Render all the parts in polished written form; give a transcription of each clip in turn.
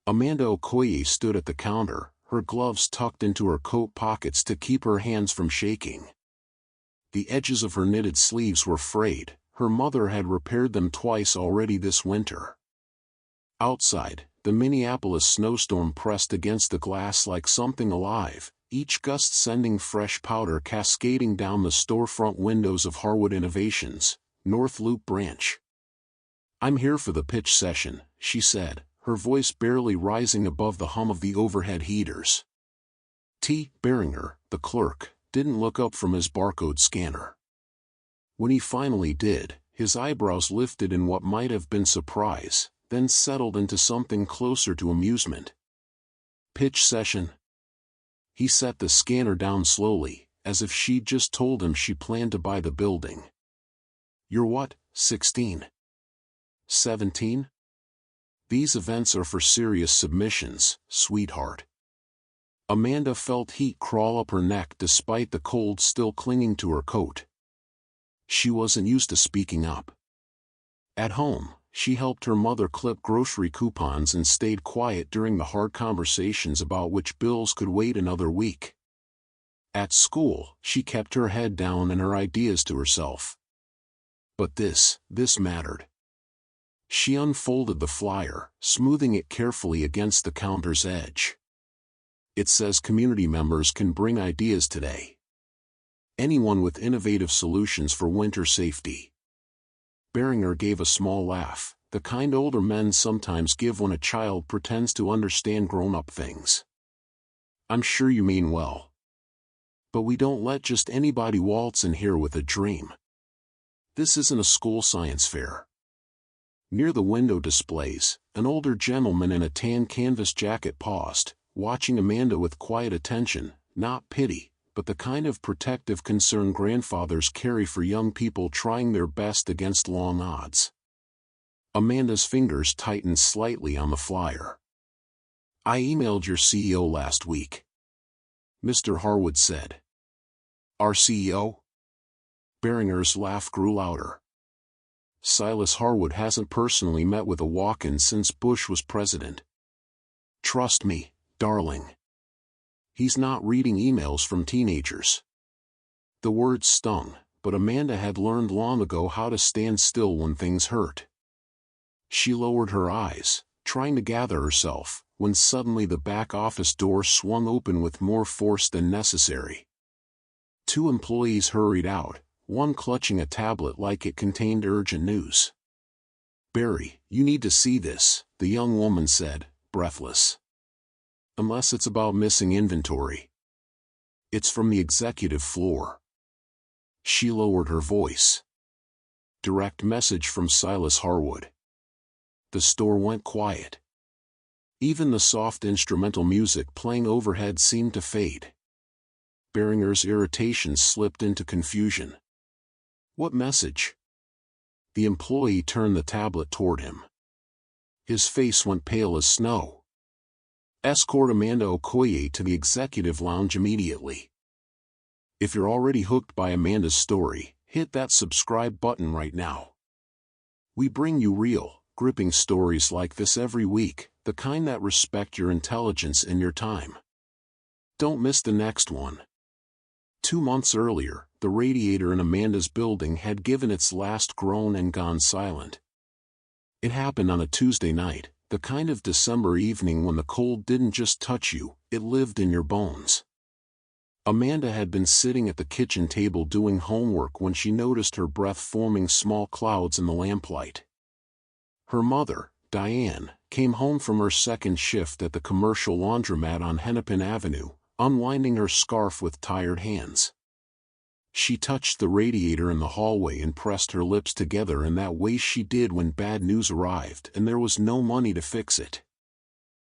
Amanda Okoye stood at the counter, her gloves tucked into her coat pockets to keep her hands from shaking. The edges of her knitted sleeves were frayed. Her mother had repaired them twice already this winter. Outside, the Minneapolis snowstorm pressed against the glass like something alive, each gust sending fresh powder cascading down the storefront windows of Harwood Innovations, North Loop Branch. "I'm here for the pitch session," she said, her voice barely rising above the hum of the overhead heaters. T. Beringer, the clerk, didn't look up from his barcode scanner. When he finally did, his eyebrows lifted in what might have been surprise, then settled into something closer to amusement. "Pitch session?" He set the scanner down slowly, as if she'd just told him she planned to buy the building. "You're what, 16? 17? These events are for serious submissions, sweetheart." Amanda felt heat crawl up her neck despite the cold still clinging to her coat. She wasn't used to speaking up. At home, she helped her mother clip grocery coupons and stayed quiet during the hard conversations about which bills could wait another week. At school, she kept her head down and her ideas to herself. But this mattered. She unfolded the flyer, smoothing it carefully against the counter's edge. "It says community members can bring ideas today. Anyone with innovative solutions for winter safety." Beringer gave a small laugh, the kind older men sometimes give when a child pretends to understand grown-up things. "I'm sure you mean well. But we don't let just anybody waltz in here with a dream. This isn't a school science fair." Near the window displays, an older gentleman in a tan canvas jacket paused, watching Amanda with quiet attention, not pity, but the kind of protective concern grandfathers carry for young people trying their best against long odds. Amanda's fingers tightened slightly on the flyer. "I emailed your CEO last week," Mr. Harwood said. "Our CEO?" Beringer's laugh grew louder. "Silas Harwood hasn't personally met with a walk-in since Bush was president. Trust me, darling. He's not reading emails from teenagers." The words stung, but Amanda had learned long ago how to stand still when things hurt. She lowered her eyes, trying to gather herself, when suddenly the back office door swung open with more force than necessary. Two employees hurried out, one clutching a tablet like it contained urgent news. "Barry, you need to see this," the young woman said, breathless. "Unless it's about missing inventory. It's from the executive floor." She lowered her voice. "Direct message from Silas Harwood." The store went quiet. Even the soft instrumental music playing overhead seemed to fade. Beringer's irritation slipped into confusion. "What message?" The employee turned the tablet toward him. His face went pale as snow. "Escort Amanda Okoye to the executive lounge immediately. If you're already hooked by Amanda's story, hit that subscribe button right now. We bring you real, gripping stories like this every week, the kind that respect your intelligence and your time. Don't miss the next one." 2 months earlier, the radiator in Amanda's building had given its last groan and gone silent. It happened on a Tuesday night, the kind of December evening when the cold didn't just touch you, it lived in your bones. Amanda had been sitting at the kitchen table doing homework when she noticed her breath forming small clouds in the lamplight. Her mother, Diane, came home from her second shift at the commercial laundromat on Hennepin Avenue, unwinding her scarf with tired hands. She touched the radiator in the hallway and pressed her lips together in that way she did when bad news arrived and there was no money to fix it.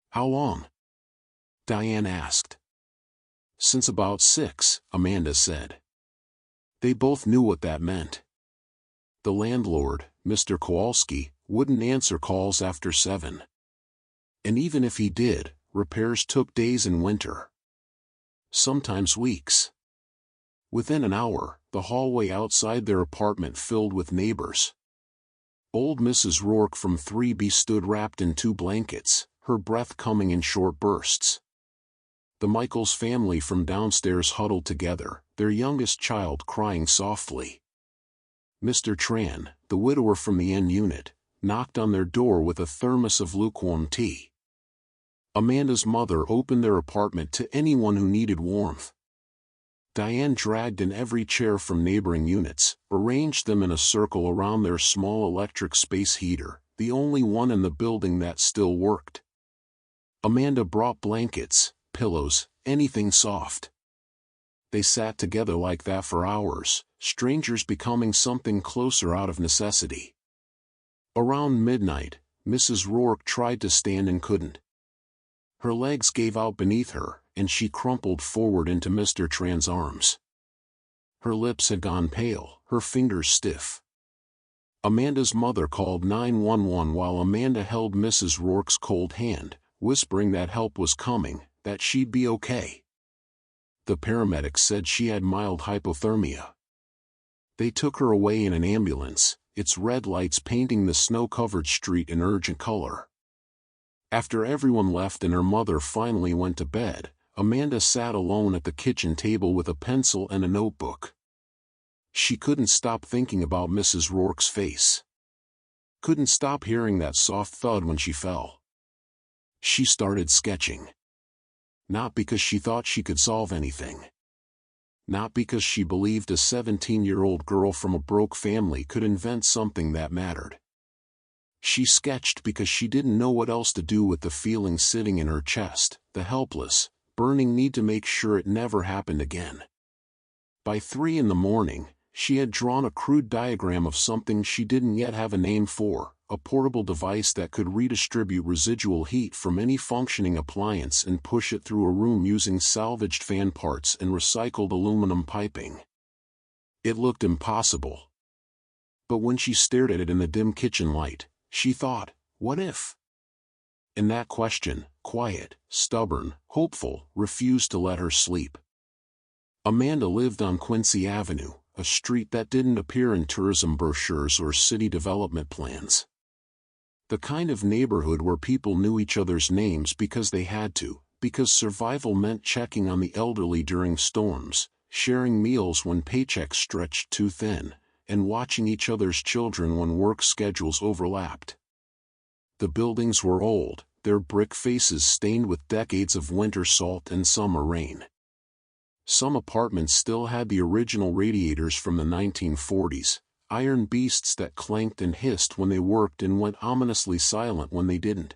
"How long?" Diane asked. "Since about 6, Amanda said. They both knew what that meant. The landlord, Mr. Kowalski, wouldn't answer calls after 7. And even if he did, repairs took days in winter. Sometimes weeks. Within an hour, the hallway outside their apartment filled with neighbors. Old Mrs. Rourke from 3B stood wrapped in 2 blankets, her breath coming in short bursts. The Michaels family from downstairs huddled together, their youngest child crying softly. Mr. Tran, the widower from the N unit, knocked on their door with a thermos of lukewarm tea. Amanda's mother opened their apartment to anyone who needed warmth. Diane dragged in every chair from neighboring units, arranged them in a circle around their small electric space heater, the only one in the building that still worked. Amanda brought blankets, pillows, anything soft. They sat together like that for hours, strangers becoming something closer out of necessity. Around midnight, Mrs. Rourke tried to stand and couldn't. Her legs gave out beneath her, and she crumpled forward into Mr. Tran's arms. Her lips had gone pale, her fingers stiff. Amanda's mother called 911 while Amanda held Mrs. Rourke's cold hand, whispering that help was coming, that she'd be okay. The paramedics said she had mild hypothermia. They took her away in an ambulance, its red lights painting the snow-covered street in urgent color. After everyone left and her mother finally went to bed, Amanda sat alone at the kitchen table with a pencil and a notebook. She couldn't stop thinking about Mrs. Rourke's face. Couldn't stop hearing that soft thud when she fell. She started sketching. Not because she thought she could solve anything. Not because she believed a 17-year-old girl from a broke family could invent something that mattered. She sketched because she didn't know what else to do with the feeling sitting in her chest, the helpless, burning need to make sure it never happened again. By 3 a.m, she had drawn a crude diagram of something she didn't yet have a name for, a portable device that could redistribute residual heat from any functioning appliance and push it through a room using salvaged fan parts and recycled aluminum piping. It looked impossible. But when she stared at it in the dim kitchen light, she thought, what if? And that question, quiet, stubborn, hopeful, refused to let her sleep. Amanda lived on Quincy Avenue, a street that didn't appear in tourism brochures or city development plans. The kind of neighborhood where people knew each other's names because they had to, because survival meant checking on the elderly during storms, sharing meals when paychecks stretched too thin, and watching each other's children when work schedules overlapped. The buildings were old, their brick faces stained with decades of winter salt and summer rain. Some apartments still had the original radiators from the 1940s, iron beasts that clanked and hissed when they worked and went ominously silent when they didn't.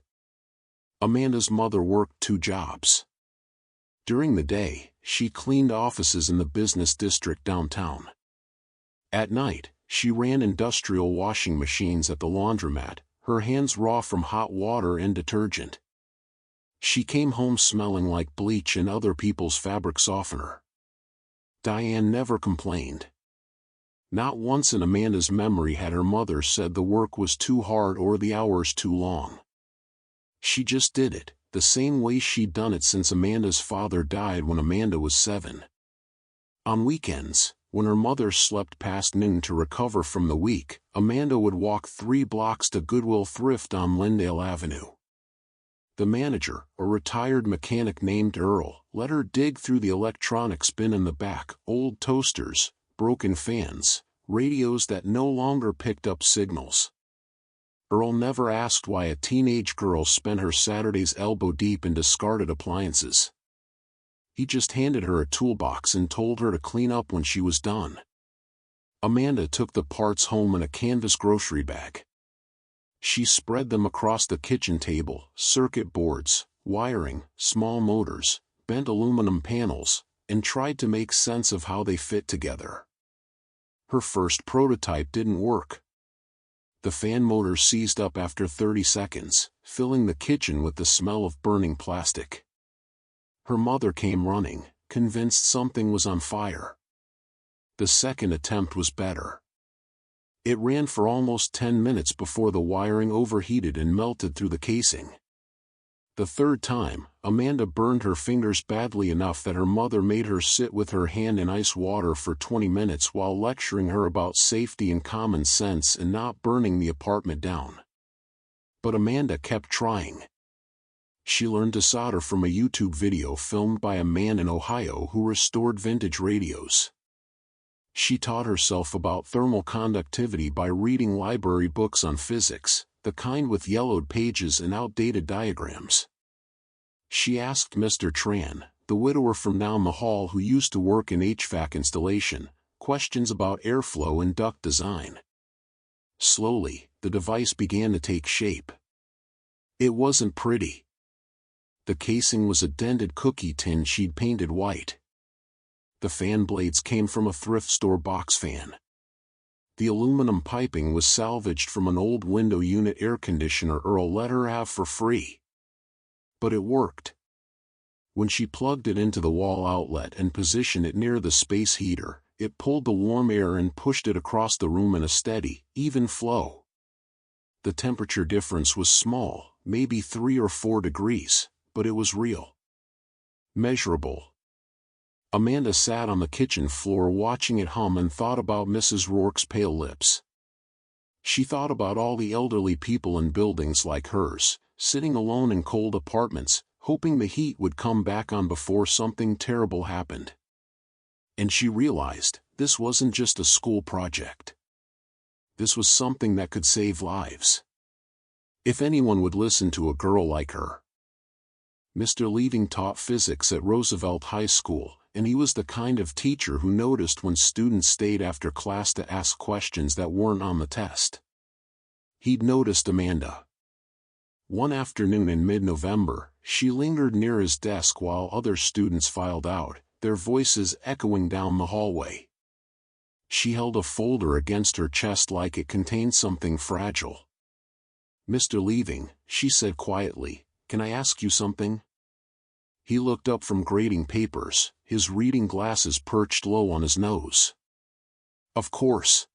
Amanda's mother worked 2 jobs. During the day, she cleaned offices in the business district downtown. At night, she ran industrial washing machines at the laundromat, her hands raw from hot water and detergent. She came home smelling like bleach and other people's fabric softener. Diane never complained. Not once in Amanda's memory had her mother said the work was too hard or the hours too long. She just did it, the same way she'd done it since Amanda's father died when Amanda was 7. On weekends, when her mother slept past noon to recover from the week, Amanda would walk 3 blocks to Goodwill Thrift on Lyndale Avenue. The manager, a retired mechanic named Earl, let her dig through the electronics bin in the back, old toasters, broken fans, radios that no longer picked up signals. Earl never asked why a teenage girl spent her Saturdays elbow-deep in discarded appliances. He just handed her a toolbox and told her to clean up when she was done. Amanda took the parts home in a canvas grocery bag. She spread them across the kitchen table, circuit boards, wiring, small motors, bent aluminum panels, and tried to make sense of how they fit together. Her first prototype didn't work. The fan motor seized up after 30 seconds, filling the kitchen with the smell of burning plastic. Her mother came running, convinced something was on fire. The second attempt was better. It ran for almost 10 minutes before the wiring overheated and melted through the casing. The third time, Amanda burned her fingers badly enough that her mother made her sit with her hand in ice water for 20 minutes while lecturing her about safety and common sense and not burning the apartment down. But Amanda kept trying. She learned to solder from a YouTube video filmed by a man in Ohio who restored vintage radios. She taught herself about thermal conductivity by reading library books on physics, the kind with yellowed pages and outdated diagrams. She asked Mr. Tran, the widower from down the hall who used to work in HVAC installation, questions about airflow and duct design. Slowly, the device began to take shape. It wasn't pretty. The casing was a dented cookie tin she'd painted white. The fan blades came from a thrift store box fan. The aluminum piping was salvaged from an old window unit air conditioner Earl let her have for free. But it worked. When she plugged it into the wall outlet and positioned it near the space heater, it pulled the warm air and pushed it across the room in a steady, even flow. The temperature difference was small, maybe 3 or 4 degrees, but it was real. Measurable. Amanda sat on the kitchen floor watching it hum and thought about Mrs. Rourke's pale lips. She thought about all the elderly people in buildings like hers, sitting alone in cold apartments, hoping the heat would come back on before something terrible happened. And she realized, this wasn't just a school project. This was something that could save lives. If anyone would listen to a girl like her. Mr. Leaving taught physics at Roosevelt High School, and he was the kind of teacher who noticed when students stayed after class to ask questions that weren't on the test. He'd noticed Amanda. One afternoon in mid-November, she lingered near his desk while other students filed out, their voices echoing down the hallway. She held a folder against her chest like it contained something fragile. "Mr. Leaving," she said quietly, "can I ask you something?" He looked up from grading papers, his reading glasses perched low on his nose. "Of course."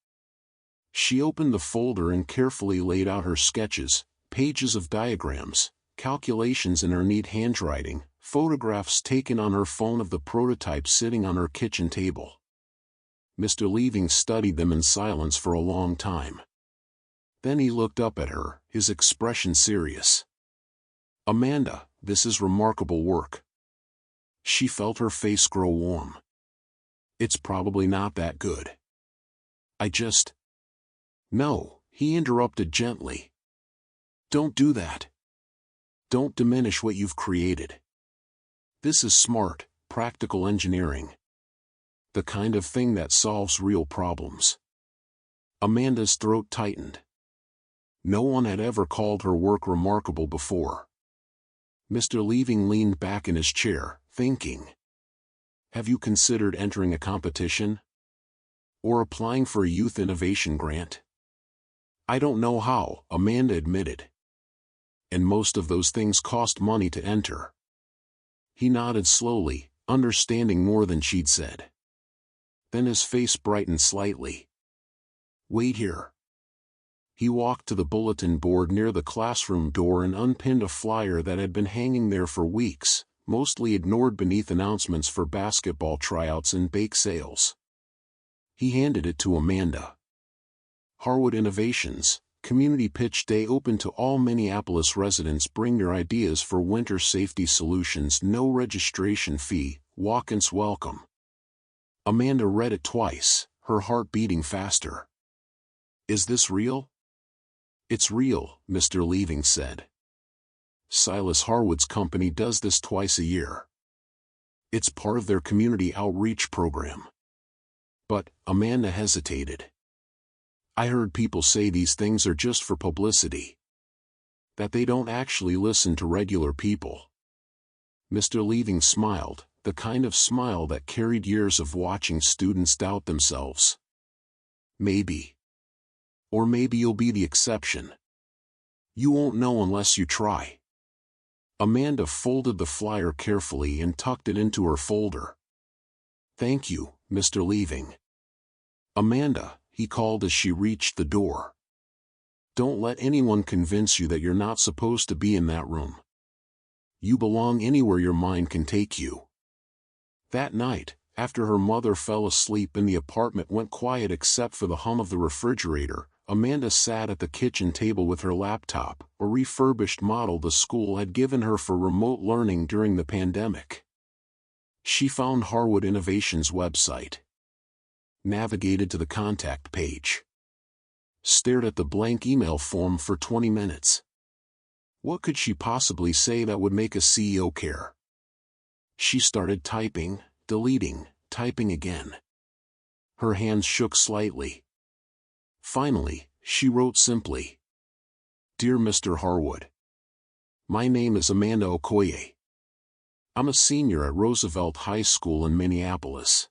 She opened the folder and carefully laid out her sketches, pages of diagrams, calculations in her neat handwriting, photographs taken on her phone of the prototype sitting on her kitchen table. Mr. Leaving studied them in silence for a long time. Then he looked up at her, his expression serious. "Amanda, this is remarkable work." She felt her face grow warm. "It's probably not that good. I just—" "No," he interrupted gently. "Don't do that. Don't diminish what you've created. This is smart, practical engineering. The kind of thing that solves real problems." Amanda's throat tightened. No one had ever called her work remarkable before. Mr. Leaving leaned back in his chair, thinking. "Have you considered entering a competition? Or applying for a youth innovation grant?" "I don't know how," Amanda admitted. "And most of those things cost money to enter." He nodded slowly, understanding more than she'd said. Then his face brightened slightly. "Wait here." He walked to the bulletin board near the classroom door and unpinned a flyer that had been hanging there for weeks, mostly ignored beneath announcements for basketball tryouts and bake sales. He handed it to Amanda. "Harwood Innovations, Community Pitch Day open to all Minneapolis residents. Bring your ideas for winter safety solutions. No registration fee, walk-ins welcome." Amanda read it twice, her heart beating faster. "Is this real?" "It's real," Mr. Leaving said. "Silas Harwood's company does this twice a year. It's part of their community outreach program." "But," Amanda hesitated. "I heard people say these things are just for publicity. That they don't actually listen to regular people." Mr. Leaving smiled, the kind of smile that carried years of watching students doubt themselves. "Maybe. Or maybe you'll be the exception. You won't know unless you try." Amanda folded the flyer carefully and tucked it into her folder. "Thank you, Mr. Leaving." "Amanda," he called as she reached the door. "Don't let anyone convince you that you're not supposed to be in that room. You belong anywhere your mind can take you." That night, after her mother fell asleep and the apartment went quiet except for the hum of the refrigerator, Amanda sat at the kitchen table with her laptop, a refurbished model the school had given her for remote learning during the pandemic. She found Harwood Innovation's website, navigated to the contact page, stared at the blank email form for 20 minutes. What could she possibly say that would make a CEO care? She started typing, deleting, typing again. Her hands shook slightly. Finally, she wrote simply, "Dear Mr. Harwood, my name is Amanda Okoye. I'm a senior at Roosevelt High School in Minneapolis.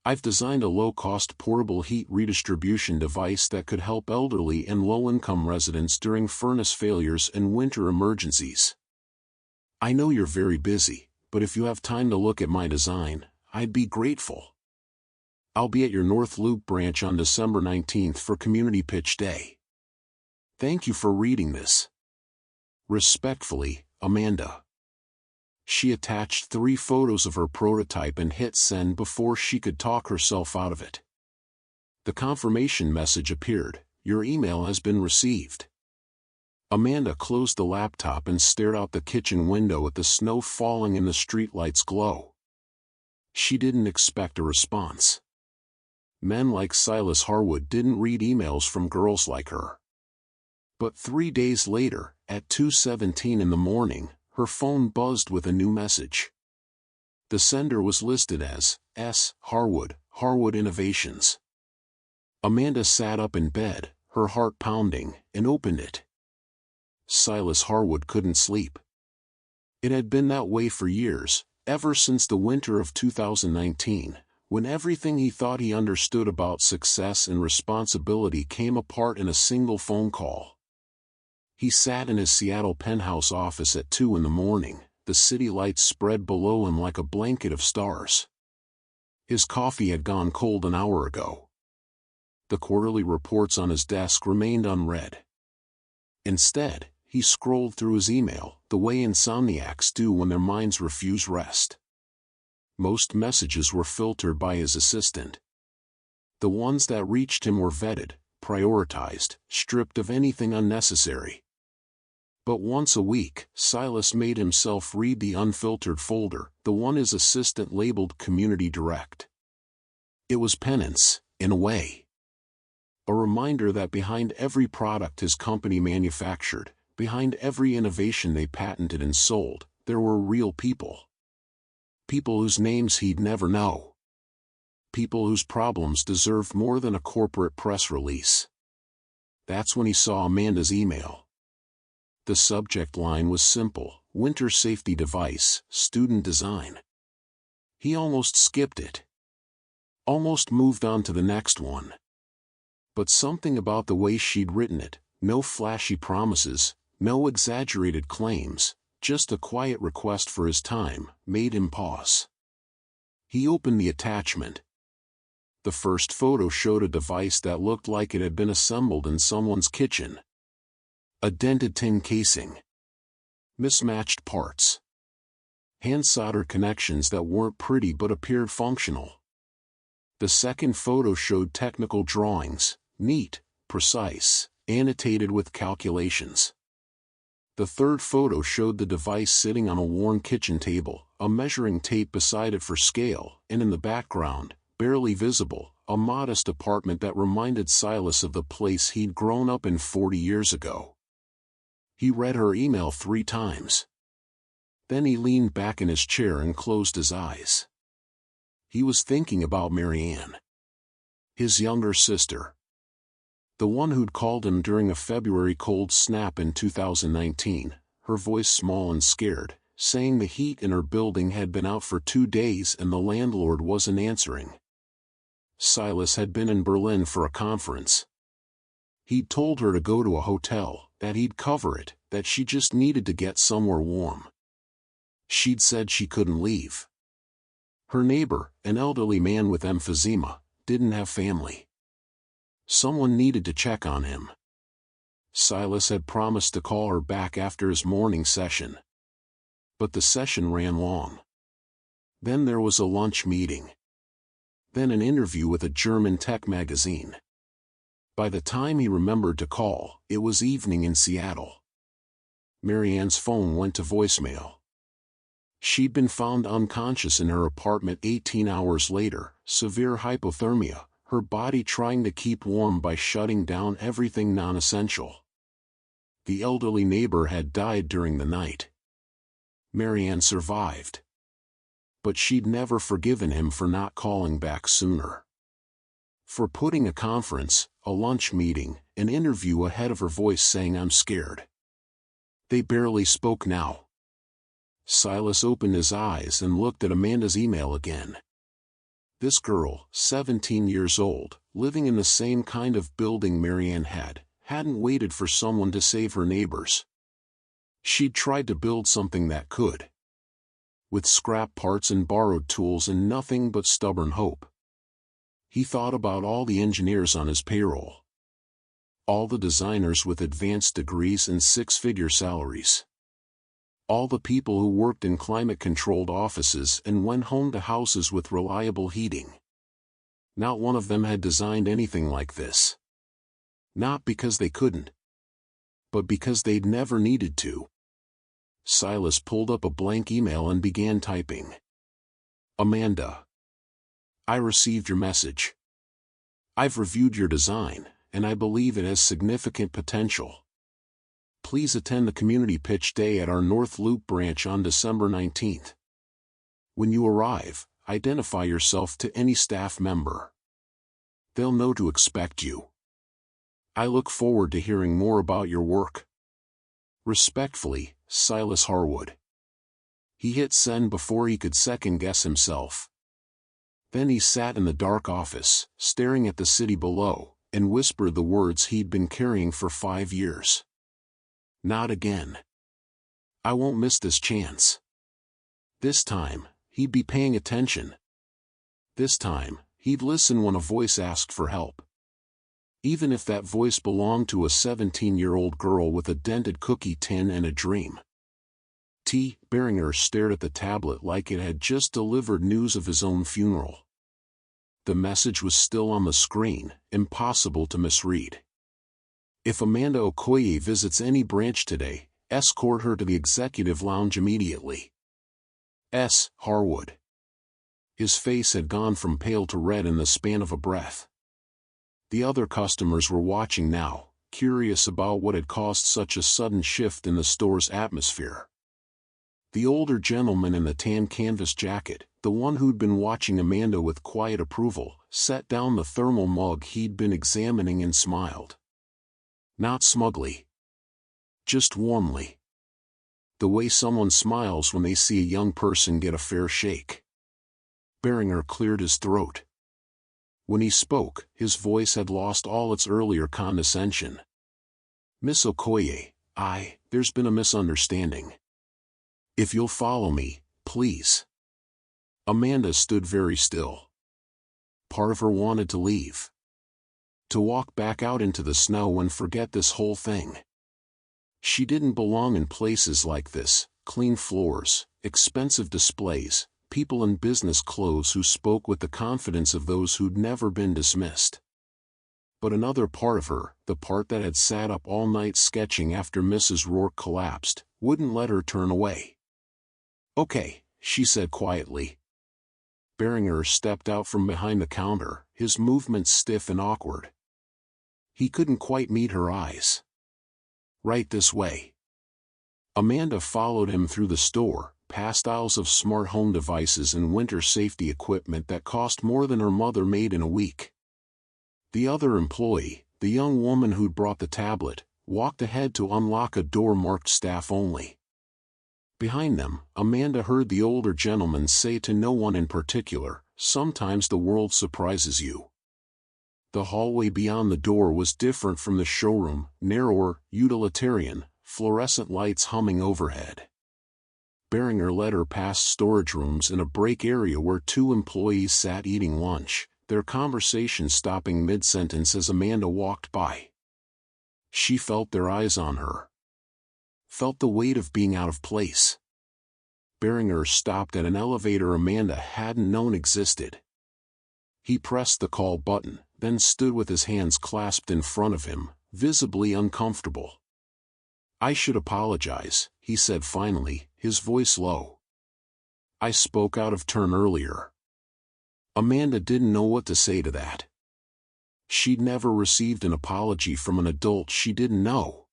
I've designed a low-cost portable heat redistribution device that could help elderly and low-income residents during furnace failures and winter emergencies. I know you're very busy, but if you have time to look at my design, I'd be grateful. I'll be at your North Loop branch on December 19th for Community Pitch Day. Thank you for reading this. Respectfully, Amanda." She attached 3 photos of her prototype and hit send before she could talk herself out of it. The confirmation message appeared, "Your email has been received." Amanda closed the laptop and stared out the kitchen window at the snow falling and the streetlights glow. She didn't expect a response. Men like Silas Harwood didn't read emails from girls like her. But 3 days later, at 2:17 in the morning, her phone buzzed with a new message. The sender was listed as S. Harwood, Harwood Innovations. Amanda sat up in bed, her heart pounding, and opened it. Silas Harwood couldn't sleep. It had been that way for years, ever since the winter of 2019. When everything he thought he understood about success and responsibility came apart in a single phone call. He sat in his Seattle penthouse office at 2 in the morning, the city lights spread below him like a blanket of stars. His coffee had gone cold an hour ago. The quarterly reports on his desk remained unread. Instead, he scrolled through his email, the way insomniacs do when their minds refuse rest. Most messages were filtered by his assistant. The ones that reached him were vetted, prioritized, stripped of anything unnecessary. But once a week, Silas made himself read the unfiltered folder, the one his assistant labeled Community Direct. It was penance, in a way. A reminder that behind every product his company manufactured, behind every innovation they patented and sold, there were real people. People whose names he'd never know. People whose problems deserved more than a corporate press release. That's when he saw Amanda's email. The subject line was simple: Winter Safety Device, Student Design. He almost skipped it. Almost moved on to the next one. But something about the way she'd written it, no flashy promises, no exaggerated claims, just a quiet request for his time, made him pause. He opened the attachment. The first photo showed a device that looked like it had been assembled in someone's kitchen. A dented tin casing. Mismatched parts. Hand-soldered connections that weren't pretty but appeared functional. The second photo showed technical drawings, neat, precise, annotated with calculations. The third photo showed the device sitting on a worn kitchen table, a measuring tape beside it for scale, and in the background, barely visible, a modest apartment that reminded Silas of the place he'd grown up in 40 years ago. He read her email 3 times. Then he leaned back in his chair and closed his eyes. He was thinking about Marianne. His younger sister. The one who'd called him during a February cold snap in 2019, her voice small and scared, saying the heat in her building had been out for 2 days and the landlord wasn't answering. Silas had been in Berlin for a conference. He'd told her to go to a hotel, that he'd cover it, that she just needed to get somewhere warm. She'd said she couldn't leave. Her neighbor, an elderly man with emphysema, didn't have family. Someone needed to check on him. Silas had promised to call her back after his morning session. But the session ran long. Then there was a lunch meeting. Then an interview with a German tech magazine. By the time he remembered to call, it was evening in Seattle. Marianne's phone went to voicemail. She'd been found unconscious in her apartment 18 hours later, severe hypothermia, her body trying to keep warm by shutting down everything non-essential. The elderly neighbor had died during the night. Marianne survived. But she'd never forgiven him for not calling back sooner. For putting a conference, a lunch meeting, an interview ahead of her voice saying "I'm scared." They barely spoke now. Silas opened his eyes and looked at Amanda's email again. This girl, 17 years old, living in the same kind of building Marianne hadn't waited for someone to save her neighbors. She'd tried to build something that could. With scrap parts and borrowed tools and nothing but stubborn hope. He thought about all the engineers on his payroll. All the designers with advanced degrees and six-figure salaries. All the people who worked in climate-controlled offices and went home to houses with reliable heating. Not one of them had designed anything like this. Not because they couldn't, but because they'd never needed to. Silas pulled up a blank email and began typing. Amanda. I received your message. I've reviewed your design, and I believe it has significant potential. Please attend the community pitch day at our North Loop branch on December 19th. When you arrive, identify yourself to any staff member. They'll know to expect you. I look forward to hearing more about your work. Respectfully, Silas Harwood. He hit send before he could second-guess himself. Then he sat in the dark office, staring at the city below, and whispered the words he'd been carrying for 5 years. Not again. I won't miss this chance. This time, he'd be paying attention. This time, he'd listen when a voice asked for help. Even if that voice belonged to a 17-year-old girl with a dented cookie tin and a dream. Beringer stared at the tablet like it had just delivered news of his own funeral. The message was still on the screen, impossible to misread. If Amanda Okoye visits any branch today, escort her to the executive lounge immediately. S. Harwood. His face had gone from pale to red in the span of a breath. The other customers were watching now, curious about what had caused such a sudden shift in the store's atmosphere. The older gentleman in the tan canvas jacket, the one who'd been watching Amanda with quiet approval, set down the thermal mug he'd been examining and smiled. Not smugly. Just warmly. The way someone smiles when they see a young person get a fair shake. Beringer cleared his throat. When he spoke, his voice had lost all its earlier condescension. Miss Okoye, there's been a misunderstanding. If you'll follow me, please. Amanda stood very still. Part of her wanted to leave. To walk back out into the snow and forget this whole thing. She didn't belong in places like this, clean floors, expensive displays, people in business clothes who spoke with the confidence of those who'd never been dismissed. But another part of her, the part that had sat up all night sketching after Mrs. Rourke collapsed, wouldn't let her turn away. Okay, she said quietly. Beringer stepped out from behind the counter, his movements stiff and awkward. He couldn't quite meet her eyes. Right this way. Amanda followed him through the store, past aisles of smart home devices and winter safety equipment that cost more than her mother made in a week. The other employee, the young woman who'd brought the tablet, walked ahead to unlock a door marked staff only. Behind them, Amanda heard the older gentleman say to no one in particular, "Sometimes the world surprises you." The hallway beyond the door was different from the showroom, narrower, utilitarian, fluorescent lights humming overhead. Beringer led her past storage rooms in a break area where two employees sat eating lunch, their conversation stopping mid-sentence as Amanda walked by. She felt their eyes on her. Felt the weight of being out of place. Beringer stopped at an elevator Amanda hadn't known existed. He pressed the call button, then stood with his hands clasped in front of him, visibly uncomfortable. "I should apologize," he said finally, his voice low. "I spoke out of turn earlier." Amanda didn't know what to say to that. She'd never received an apology from an adult she didn't know.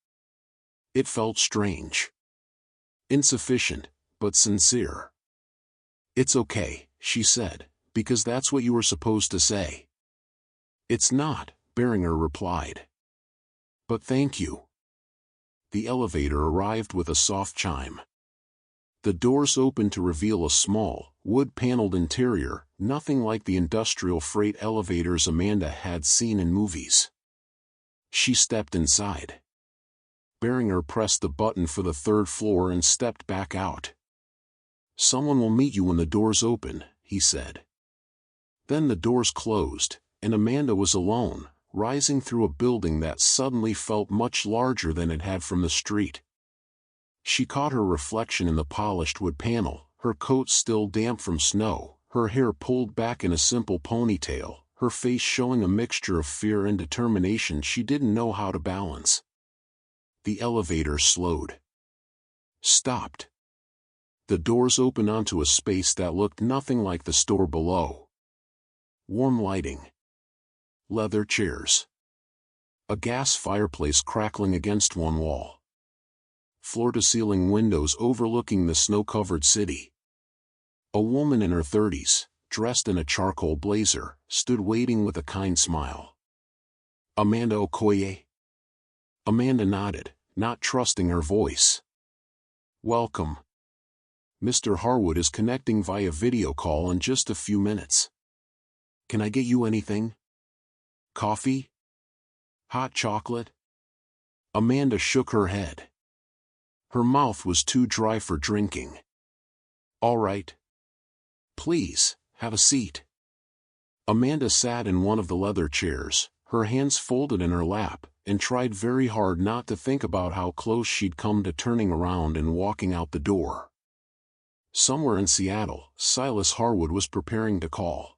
It felt strange. Insufficient, but sincere. "It's okay," she said, "because that's what you were supposed to say." "It's not," Beringer replied. "But thank you." The elevator arrived with a soft chime. The doors opened to reveal a small, wood-paneled interior, nothing like the industrial freight elevators Amanda had seen in movies. She stepped inside. Beringer pressed the button for the third floor and stepped back out. "Someone will meet you when the doors open," he said. Then the doors closed, and Amanda was alone, rising through a building that suddenly felt much larger than it had from the street. She caught her reflection in the polished wood panel, her coat still damp from snow, her hair pulled back in a simple ponytail, her face showing a mixture of fear and determination she didn't know how to balance. The elevator slowed. Stopped. The doors opened onto a space that looked nothing like the store below. Warm lighting. Leather chairs. A gas fireplace crackling against one wall. Floor-to-ceiling windows overlooking the snow-covered city. A woman in her 30s, dressed in a charcoal blazer, stood waiting with a kind smile. "Amanda Okoye?" Amanda nodded, not trusting her voice. "Welcome. Mr. Harwood is connecting via video call in just a few minutes. Can I get you anything? Coffee? Hot chocolate?" Amanda shook her head. Her mouth was too dry for drinking. "All right. Please, have a seat." Amanda sat in one of the leather chairs, her hands folded in her lap, and tried very hard not to think about how close she'd come to turning around and walking out the door. Somewhere in Seattle, Silas Harwood was preparing to call.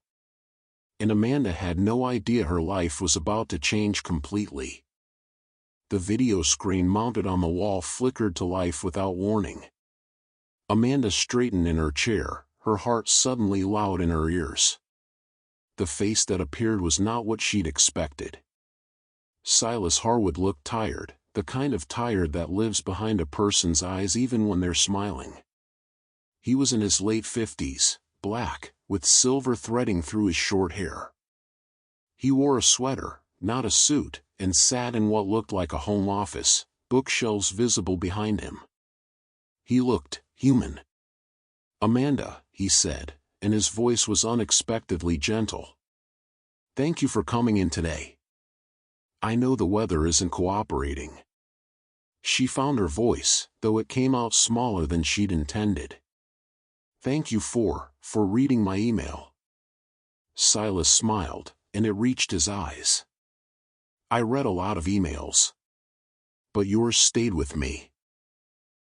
And Amanda had no idea her life was about to change completely. The video screen mounted on the wall flickered to life without warning. Amanda straightened in her chair, her heart suddenly loud in her ears. The face that appeared was not what she'd expected. Silas Harwood looked tired, the kind of tired that lives behind a person's eyes even when they're smiling. He was in his late 50s, black, with silver threading through his short hair. He wore a sweater, not a suit, and sat in what looked like a home office, bookshelves visible behind him. He looked human. "Amanda," he said, and his voice was unexpectedly gentle. "Thank you for coming in today. I know the weather isn't cooperating." She found her voice, though it came out smaller than she'd intended. "Thank you for reading my email." Silas smiled, and it reached his eyes. "I read a lot of emails. But yours stayed with me."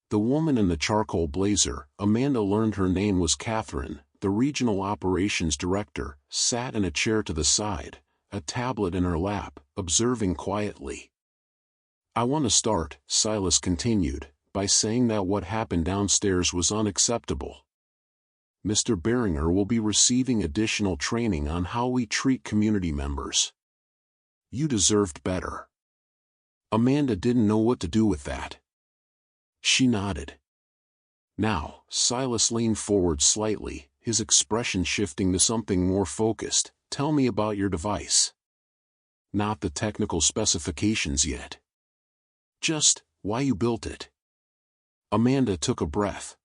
The woman in the charcoal blazer, Amanda learned her name was Catherine, the regional operations director, sat in a chair to the side, a tablet in her lap, observing quietly. "I want to start," Silas continued, "by saying that what happened downstairs was unacceptable. Mr. Beringer will be receiving additional training on how we treat community members. You deserved better." Amanda didn't know what to do with that. She nodded. "Now," Silas leaned forward slightly, his expression shifting to something more focused, "tell me about your device. Not the technical specifications yet. Just why you built it." Amanda took a breath.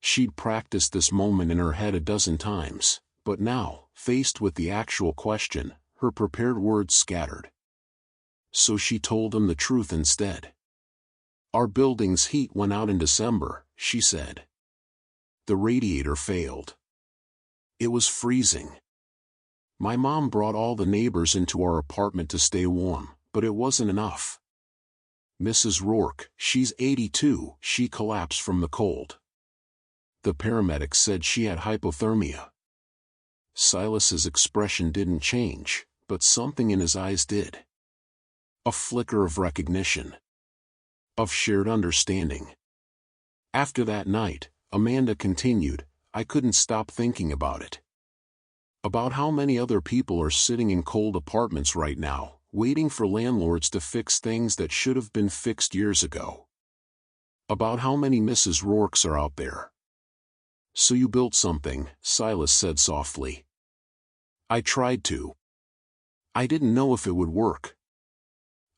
She'd practiced this moment in her head a dozen times, but now, faced with the actual question, her prepared words scattered. So she told him the truth instead. "Our building's heat went out in December," she said. "The radiator failed. It was freezing. My mom brought all the neighbors into our apartment to stay warm, but it wasn't enough. Mrs. Rourke, she's 82, she collapsed from the cold. The paramedics said she had hypothermia." Silas's expression didn't change, but something in his eyes did. A flicker of recognition. Of shared understanding. After that night, Amanda continued, I couldn't stop thinking about it. About how many other people are sitting in cold apartments right now, waiting for landlords to fix things that should have been fixed years ago. About how many Mrs. Rourkes are out there. So you built something, Silas said softly. I tried to. I didn't know if it would work.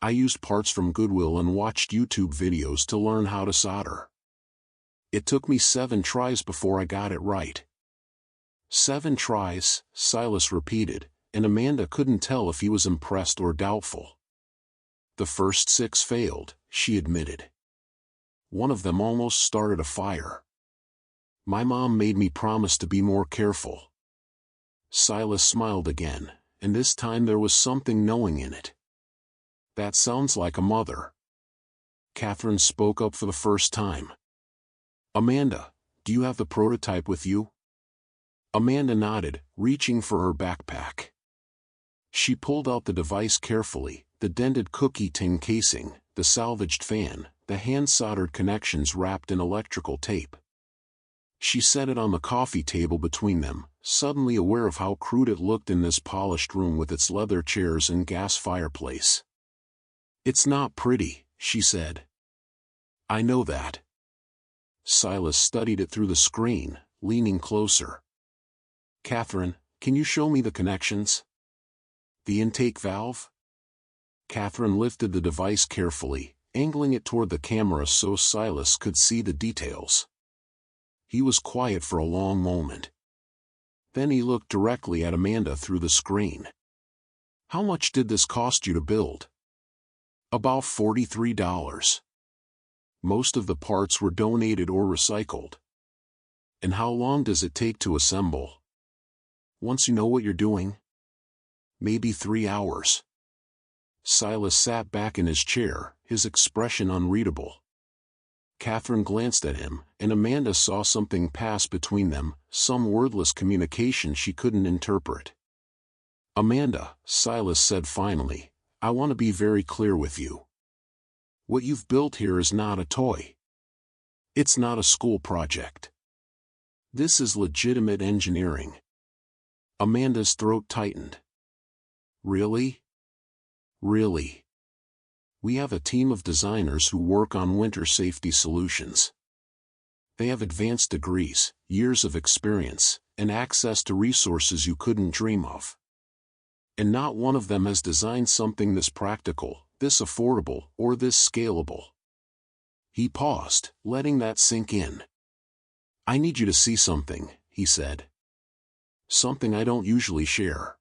I used parts from Goodwill and watched YouTube videos to learn how to solder. It took me 7 tries before I got it right. 7 tries, Silas repeated, and Amanda couldn't tell if he was impressed or doubtful. The first 6 failed, she admitted. One of them almost started a fire. My mom made me promise to be more careful. Silas smiled again, and this time there was something knowing in it. That sounds like a mother. Catherine spoke up for the first time. Amanda, do you have the prototype with you? Amanda nodded, reaching for her backpack. She pulled out the device carefully, the dented cookie tin casing, the salvaged fan, the hand-soldered connections wrapped in electrical tape. She set it on the coffee table between them, suddenly aware of how crude it looked in this polished room with its leather chairs and gas fireplace. It's not pretty, she said. I know that. Silas studied it through the screen, leaning closer. Catherine, can you show me the connections? The intake valve? Catherine lifted the device carefully, angling it toward the camera so Silas could see the details. He was quiet for a long moment. Then he looked directly at Amanda through the screen. How much did this cost you to build? About $43. Most of the parts were donated or recycled. And how long does it take to assemble? Once you know what you're doing? Maybe 3 hours. Silas sat back in his chair, his expression unreadable. Catherine glanced at him, and Amanda saw something pass between them, some wordless communication she couldn't interpret. Amanda, Silas said finally, I want to be very clear with you. What you've built here is not a toy. It's not a school project. This is legitimate engineering. Amanda's throat tightened. Really? Really? We have a team of designers who work on winter safety solutions. They have advanced degrees, years of experience, and access to resources you couldn't dream of. And not one of them has designed something this practical, this affordable, or this scalable. He paused, letting that sink in. I need you to see something, he said. Something I don't usually share.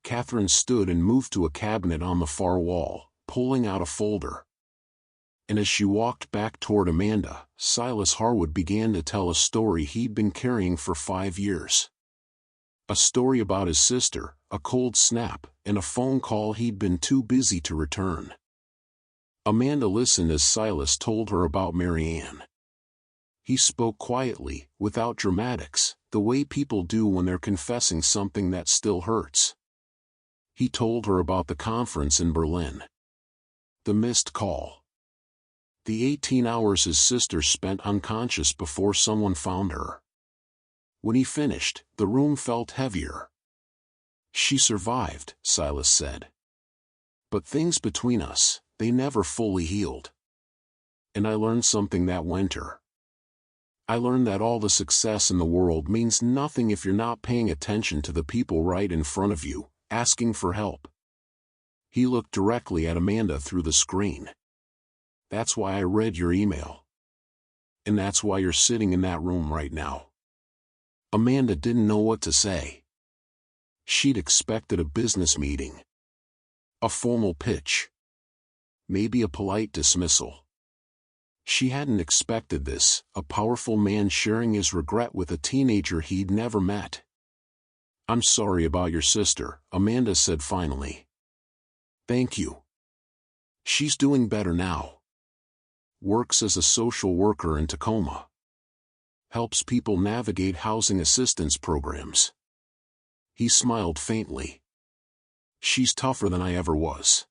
Catherine stood and moved to a cabinet on the far wall, pulling out a folder. And as she walked back toward Amanda, Silas Harwood began to tell a story he'd been carrying for 5 years. A story about his sister, a cold snap, and a phone call he'd been too busy to return. Amanda listened as Silas told her about Marianne. He spoke quietly, without dramatics, the way people do when they're confessing something that still hurts. He told her about the conference in Berlin. The missed call. The 18 hours his sister spent unconscious before someone found her. When he finished, the room felt heavier. She survived, Silas said. But things between us, they never fully healed. And I learned something that winter. I learned that all the success in the world means nothing if you're not paying attention to the people right in front of you, asking for help. He looked directly at Amanda through the screen. That's why I read your email. And that's why you're sitting in that room right now. Amanda didn't know what to say. She'd expected a business meeting. A formal pitch. Maybe a polite dismissal. She hadn't expected this, a powerful man sharing his regret with a teenager he'd never met. I'm sorry about your sister, Amanda said finally. Thank you. She's doing better now. Works as a social worker in Tacoma. Helps people navigate housing assistance programs. He smiled faintly. She's tougher than I ever was.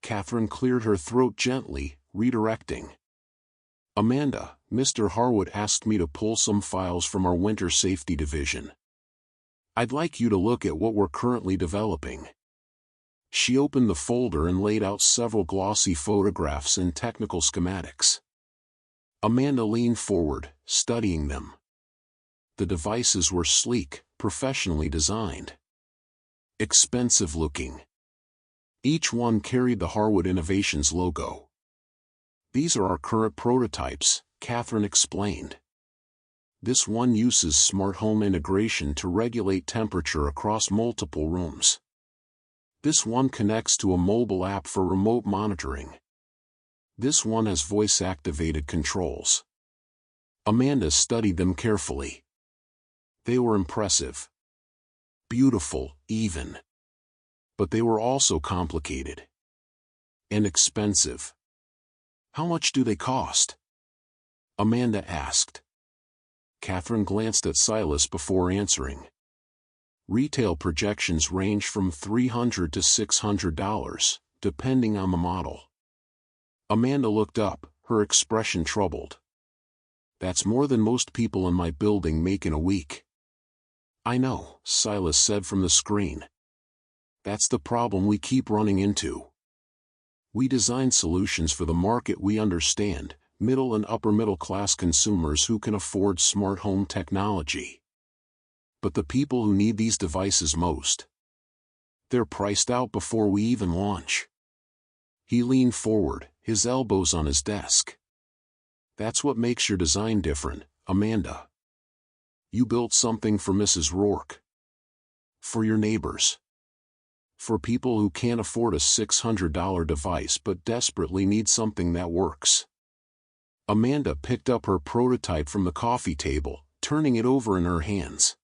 Catherine cleared her throat gently, redirecting. Amanda, Mr. Harwood asked me to pull some files from our winter safety division. I'd like you to look at what we're currently developing. She opened the folder and laid out several glossy photographs and technical schematics. Amanda leaned forward, studying them. The devices were sleek, professionally designed. Expensive-looking. Each one carried the Harwood Innovations logo. These are our current prototypes, Catherine explained. This one uses smart home integration to regulate temperature across multiple rooms. This one connects to a mobile app for remote monitoring. This one has voice-activated controls. Amanda studied them carefully. They were impressive. Beautiful, even. But they were also complicated. And expensive. How much do they cost? Amanda asked. Catherine glanced at Silas before answering. Retail projections range from $300 to $600, depending on the model. Amanda looked up, her expression troubled. That's more than most people in my building make in a week. I know, Silas said from the screen. That's the problem we keep running into. We design solutions for the market we understand, middle and upper middle class consumers who can afford smart home technology. But the people who need these devices most, they're priced out before we even launch. He leaned forward, his elbows on his desk. That's what makes your design different, Amanda. You built something for Mrs. Rourke. For your neighbors. For people who can't afford a $600 device but desperately need something that works. Amanda picked up her prototype from the coffee table, turning it over in her hands.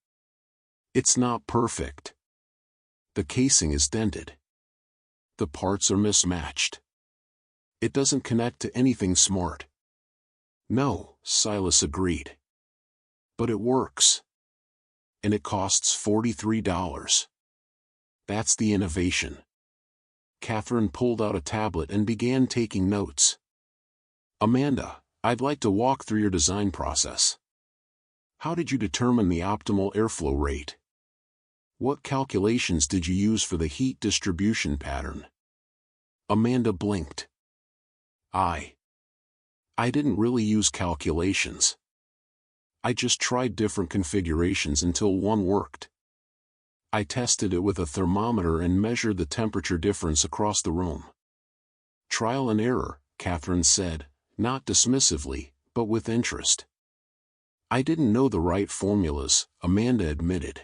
It's not perfect. The casing is dented. The parts are mismatched. It doesn't connect to anything smart. No, Silas agreed. But it works. And it costs $43. That's the innovation. Catherine pulled out a tablet and began taking notes. Amanda, I'd like to walk through your design process. How did you determine the optimal airflow rate? What calculations did you use for the heat distribution pattern? Amanda blinked. I didn't really use calculations. I just tried different configurations until one worked. I tested it with a thermometer and measured the temperature difference across the room. Trial and error, Catherine said, not dismissively, but with interest. I didn't know the right formulas, Amanda admitted.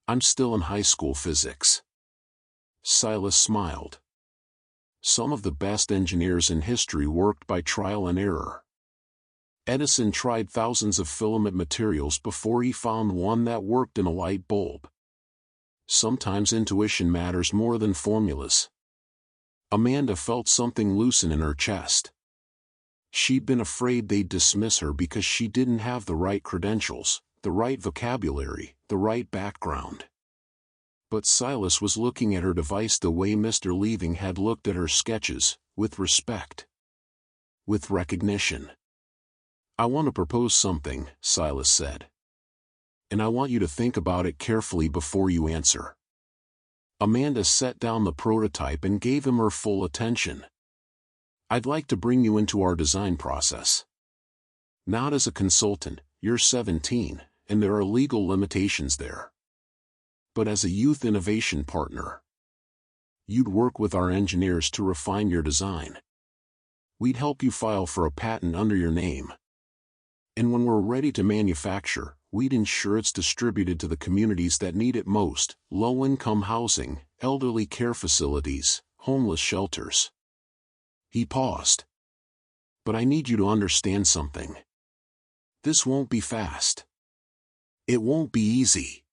I'm still in high school physics. Silas smiled. Some of the best engineers in history worked by trial and error. Edison tried thousands of filament materials before he found one that worked in a light bulb. Sometimes intuition matters more than formulas. Amanda felt something loosen in her chest. She'd been afraid they'd dismiss her because she didn't have the right credentials, the right vocabulary, the right background. But Silas was looking at her device the way Mr. Leaving had looked at her sketches, with respect. With recognition. I want to propose something, Silas said. And I want you to think about it carefully before you answer. Amanda set down the prototype and gave him her full attention. I'd like to bring you into our design process. Not as a consultant, you're 17, and there are legal limitations there. But as a youth innovation partner. You'd work with our engineers to refine your design. We'd help you file for a patent under your name. And when we're ready to manufacture, we'd ensure it's distributed to the communities that need it most, low-income housing, elderly care facilities, homeless shelters. He paused. But I need you to understand something. This won't be fast. It won't be easy.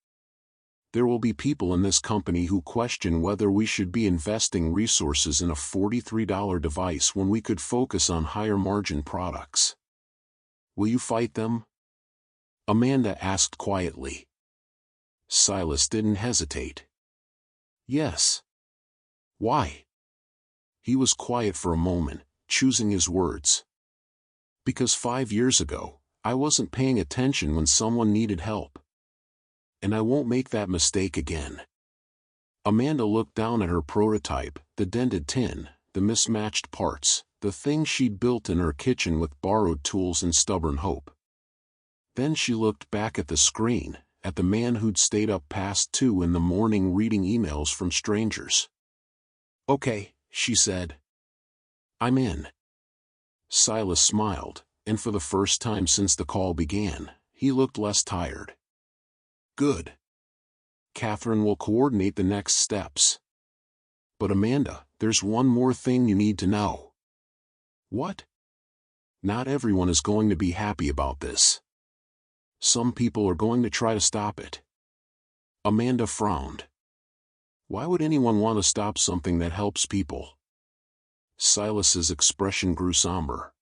There will be people in this company who question whether we should be investing resources in a $43 device when we could focus on higher-margin products. Will you fight them? Amanda asked quietly. Silas didn't hesitate. Yes. Why? He was quiet for a moment, choosing his words. Because 5 years ago, I wasn't paying attention when someone needed help. And I won't make that mistake again. Amanda looked down at her prototype, the dented tin, the mismatched parts, the thing she'd built in her kitchen with borrowed tools and stubborn hope. Then she looked back at the screen, at the man who'd stayed up past 2 in the morning reading emails from strangers. Okay, she said. I'm in. Silas smiled, and for the first time since the call began, he looked less tired. Good. Catherine will coordinate the next steps. But Amanda, there's one more thing you need to know. What? Not everyone is going to be happy about this. Some people are going to try to stop it. Amanda frowned. Why would anyone want to stop something that helps people? Silas's expression grew somber.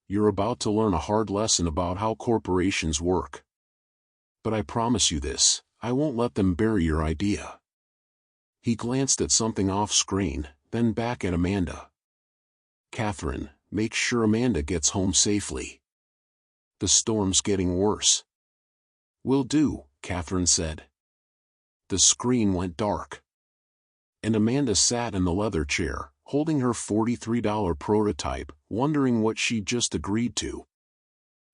You're about to learn a hard lesson about how corporations work. But I promise you this, I won't let them bury your idea. He glanced at something off-screen, then back at Amanda. Catherine, make sure Amanda gets home safely. The storm's getting worse. Will do, Catherine said. The screen went dark. And Amanda sat in the leather chair, holding her $43 prototype, wondering what she'd just agreed to.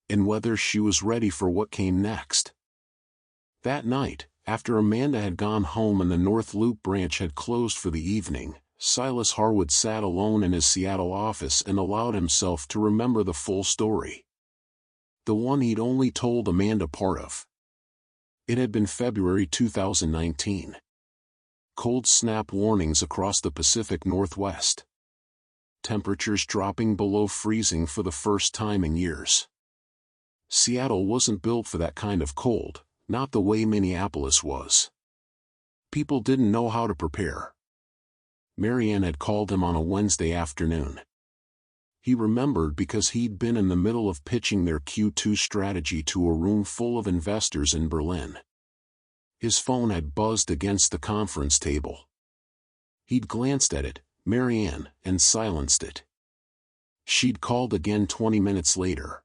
And whether she was ready for what came next. That night, after Amanda had gone home and the North Loop branch had closed for the evening, Silas Harwood sat alone in his Seattle office and allowed himself to remember the full story. The one he'd only told Amanda part of. It had been February 2019. Cold snap warnings across the Pacific Northwest. Temperatures dropping below freezing for the first time in years. Seattle wasn't built for that kind of cold, not the way Minneapolis was. People didn't know how to prepare. Marianne had called him on a Wednesday afternoon. He remembered because he'd been in the middle of pitching their Q2 strategy to a room full of investors in Berlin. His phone had buzzed against the conference table. He'd glanced at it, Marianne, and silenced it. She'd called again 20 minutes later.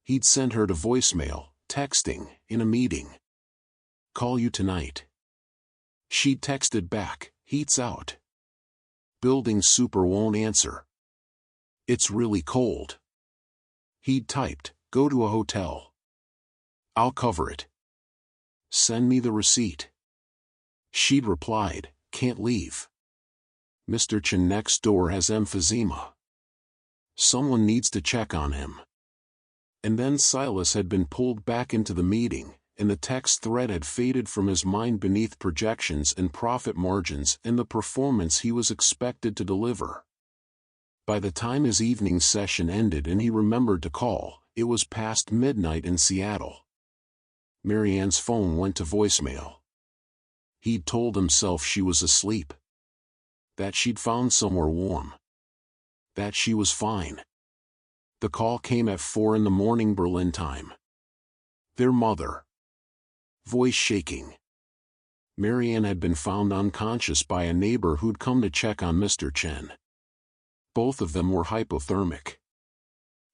He'd sent her to voicemail, texting, in a meeting. Call you tonight. She'd texted back, heat's out. Building super won't answer. It's really cold. He'd typed, go to a hotel. I'll cover it. Send me the receipt. She'd replied, can't leave. Mr. Chen next door has emphysema. Someone needs to check on him. And then Silas had been pulled back into the meeting, and the text thread had faded from his mind beneath projections and profit margins and the performance he was expected to deliver. By the time his evening session ended and he remembered to call, it was past midnight in Seattle. Marianne's phone went to voicemail. He'd told himself she was asleep. That she'd found somewhere warm. That she was fine. The call came at 4 a.m. Berlin time. Their mother. Voice shaking. Marianne had been found unconscious by a neighbor who'd come to check on Mr. Chen. Both of them were hypothermic.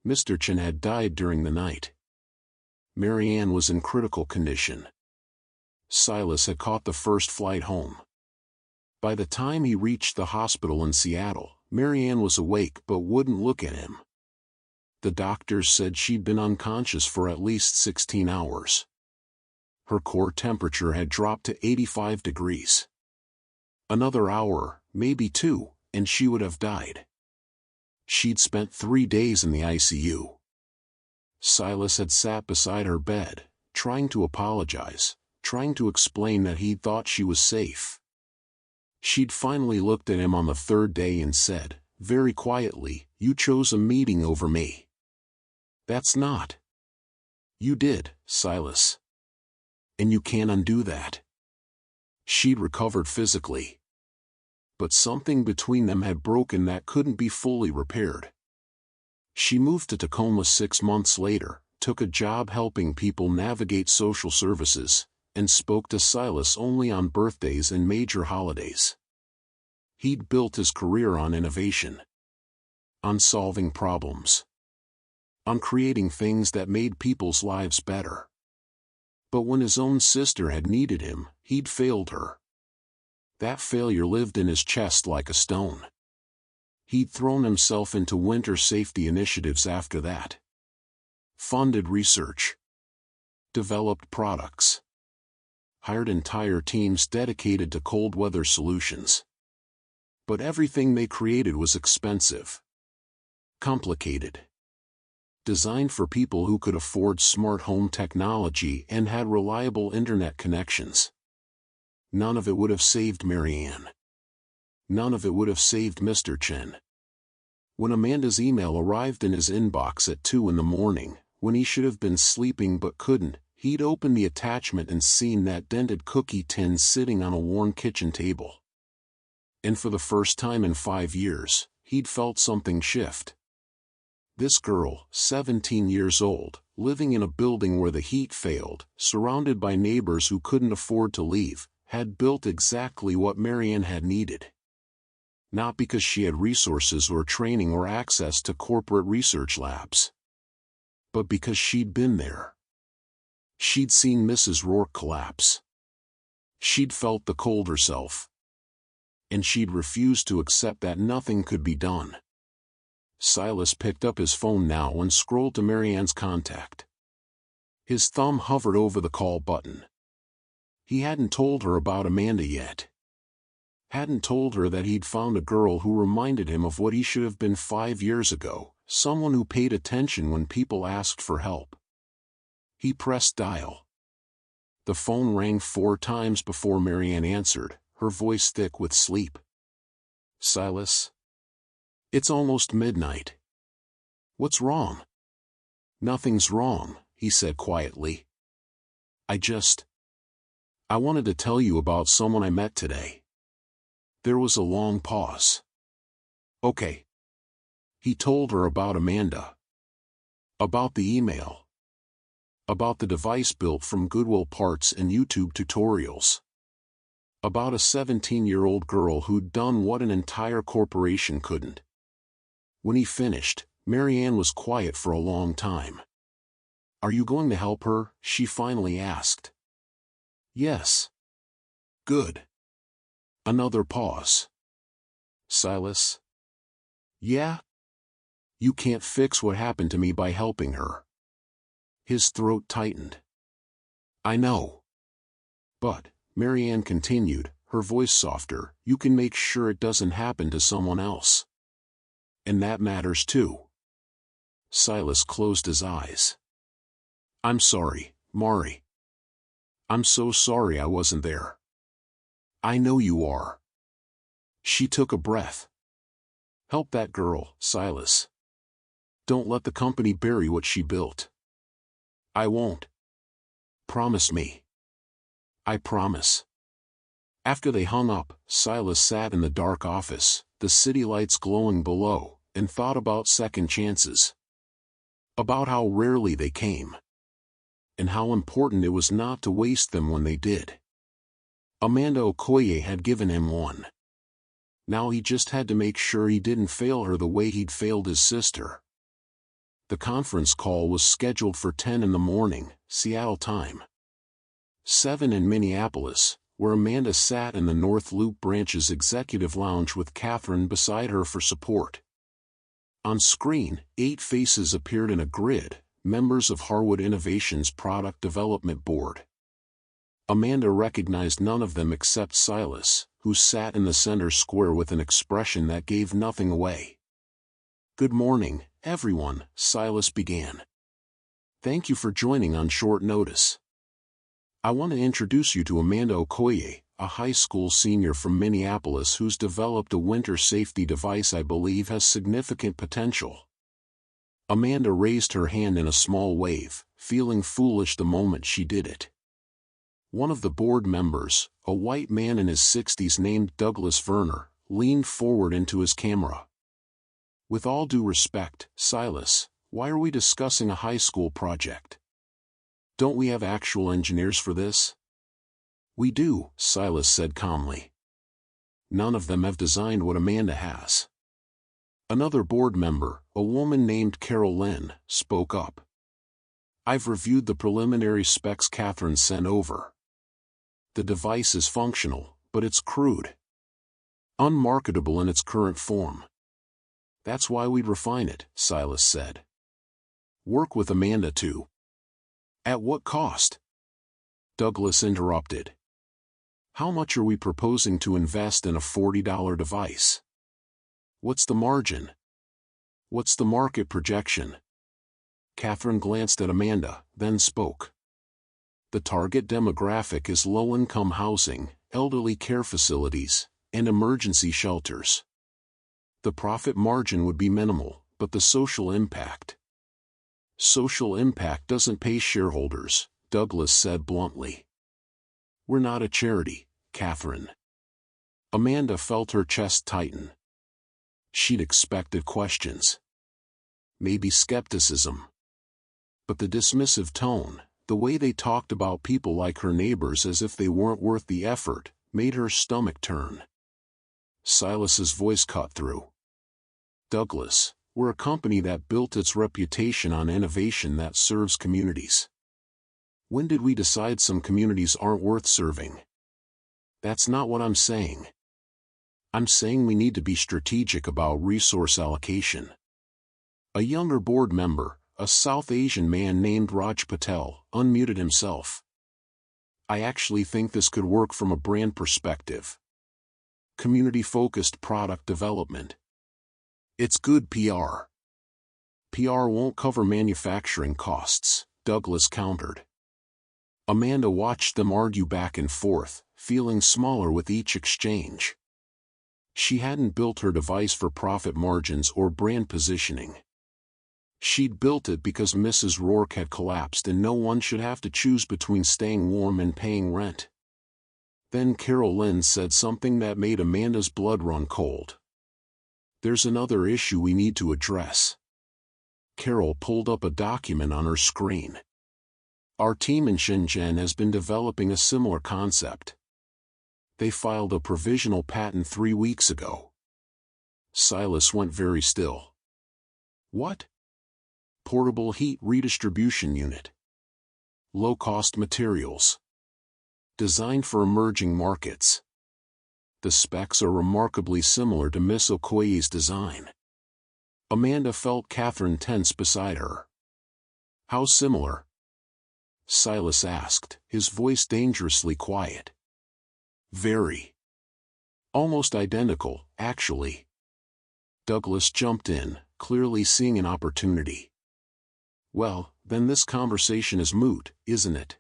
Mr. Chen had died during the night. Marianne was in critical condition. Silas had caught the first flight home. By the time he reached the hospital in Seattle, Marianne was awake but wouldn't look at him. The doctors said she'd been unconscious for at least 16 hours. Her core temperature had dropped to 85 degrees. Another hour, maybe 2, and she would have died. She'd spent 3 days in the ICU. Silas had sat beside her bed, trying to apologize, trying to explain that he'd thought she was safe. She'd finally looked at him on the 3rd day and said, very quietly, "You chose a meeting over me." "That's not." "You did, Silas. And you can't undo that." She'd recovered physically. But something between them had broken that couldn't be fully repaired. She moved to Tacoma 6 months later, took a job helping people navigate social services, and spoke to Silas only on birthdays and major holidays. He'd built his career on innovation, on solving problems, on creating things that made people's lives better. But when his own sister had needed him, he'd failed her. That failure lived in his chest like a stone. He'd thrown himself into winter safety initiatives after that. Funded research. Developed products. Hired entire teams dedicated to cold weather solutions. But everything they created was expensive. Complicated. Designed for people who could afford smart home technology and had reliable internet connections. None of it would have saved Marianne. None of it would have saved Mr. Chen. When Amanda's email arrived in his inbox at 2 in the morning, when he should have been sleeping but couldn't, he'd opened the attachment and seen that dented cookie tin sitting on a worn kitchen table. And for the first time in 5 years, he'd felt something shift. This girl, 17 years old, living in a building where the heat failed, surrounded by neighbors who couldn't afford to leave, had built exactly what Marianne had needed. Not because she had resources or training or access to corporate research labs, but because she'd been there. She'd seen Mrs. Rourke collapse. She'd felt the cold herself. And she'd refused to accept that nothing could be done. Silas picked up his phone now and scrolled to Marianne's contact. His thumb hovered over the call button. He hadn't told her about Amanda yet. Hadn't told her that he'd found a girl who reminded him of what he should have been 5 years ago, someone who paid attention when people asked for help. He pressed dial. The phone rang 4 times before Marianne answered, her voice thick with sleep. Silas? It's almost midnight. What's wrong? Nothing's wrong, he said quietly. I wanted to tell you about someone I met today. There was a long pause. Okay. He told her about Amanda. About the email. About the device built from Goodwill parts and YouTube tutorials. About a 17-year-old girl who'd done what an entire corporation couldn't. When he finished, Marianne was quiet for a long time. Are you going to help her? She finally asked. Yes. Good. Another pause. Silas? Yeah? You can't fix what happened to me by helping her. His throat tightened. I know. But, Marianne continued, her voice softer, you can make sure it doesn't happen to someone else. And that matters too. Silas closed his eyes. I'm sorry, Mari. I'm so sorry I wasn't there. I know you are. She took a breath. Help that girl, Silas. Don't let the company bury what she built. I won't. Promise me. I promise. After they hung up, Silas sat in the dark office, the city lights glowing below, and thought about second chances. About how rarely they came. And how important it was not to waste them when they did. Amanda Okoye had given him one. Now he just had to make sure he didn't fail her the way he'd failed his sister. The conference call was scheduled for 10 in the morning, Seattle time. 7 in Minneapolis, where Amanda sat in the North Loop branch's executive lounge with Catherine beside her for support. On screen, 8 faces appeared in a grid, members of Harwood Innovation's product development board. Amanda recognized none of them except Silas, who sat in the center square with an expression that gave nothing away. Good morning, everyone, Silas began. Thank you for joining on short notice. I want to introduce you to Amanda Okoye, a high school senior from Minneapolis who's developed a winter safety device I believe has significant potential. Amanda raised her hand in a small wave, feeling foolish the moment she did it. One of the board members, a white man in his 60s named Douglas Verner, leaned forward into his camera. With all due respect, Silas, why are we discussing a high school project? Don't we have actual engineers for this? We do, Silas said calmly. None of them have designed what Amanda has. Another board member, a woman named Carol Lynn, spoke up. I've reviewed the preliminary specs Catherine sent over. The device is functional, but it's crude. Unmarketable in its current form. That's why we'd refine it, Silas said. Work with Amanda too. At what cost? Douglas interrupted. How much are we proposing to invest in a $40 device? What's the margin? What's the market projection? Catherine glanced at Amanda, then spoke. The target demographic is low-income housing, elderly care facilities, and emergency shelters. The profit margin would be minimal, but the social impact. Social impact doesn't pay shareholders, Douglas said bluntly. We're not a charity, Catherine. Amanda felt her chest tighten. She'd expected questions. Maybe skepticism. But the dismissive tone, the way they talked about people like her neighbors as if they weren't worth the effort, made her stomach turn. Silas's voice cut through. Douglas, we're a company that built its reputation on innovation that serves communities. When did we decide some communities aren't worth serving? That's not what I'm saying. I'm saying we need to be strategic about resource allocation. A younger board member, a South Asian man named Raj Patel, unmuted himself. I actually think this could work from a brand perspective. Community-focused product development. It's good PR. PR won't cover manufacturing costs, Douglas countered. Amanda watched them argue back and forth, feeling smaller with each exchange. She hadn't built her device for profit margins or brand positioning. She'd built it because Mrs. Rourke had collapsed and no one should have to choose between staying warm and paying rent. Then Carol Lynn said something that made Amanda's blood run cold. There's another issue we need to address. Carol pulled up a document on her screen. Our team in Shenzhen has been developing a similar concept. They filed a provisional patent 3 weeks ago. Silas went very still. What? Portable heat redistribution unit. Low-cost materials. Designed for emerging markets. The specs are remarkably similar to Miss Okoye's design. Amanda felt Catherine tense beside her. How similar? Silas asked, his voice dangerously quiet. Very. Almost identical, actually. Douglas jumped in, clearly seeing an opportunity. Well, then this conversation is moot, isn't it?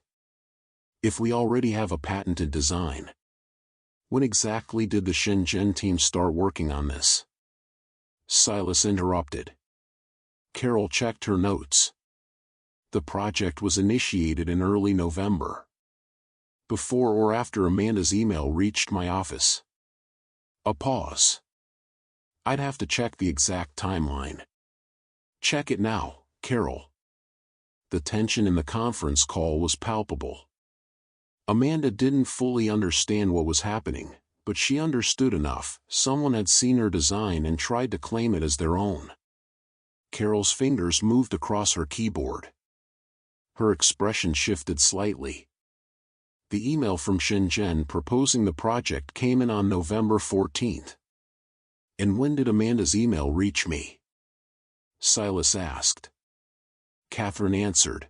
If we already have a patented design. When exactly did the Shenzhen team start working on this? Silas interrupted. Carol checked her notes. The project was initiated in early November. Before or after Amanda's email reached my office. A pause. I'd have to check the exact timeline. Check it now, Carol. The tension in the conference call was palpable. Amanda didn't fully understand what was happening, but she understood enough. Someone had seen her design and tried to claim it as their own. Carol's fingers moved across her keyboard. Her expression shifted slightly. The email from Shenzhen proposing the project came in on November 14th. And when did Amanda's email reach me? Silas asked. Catherine answered.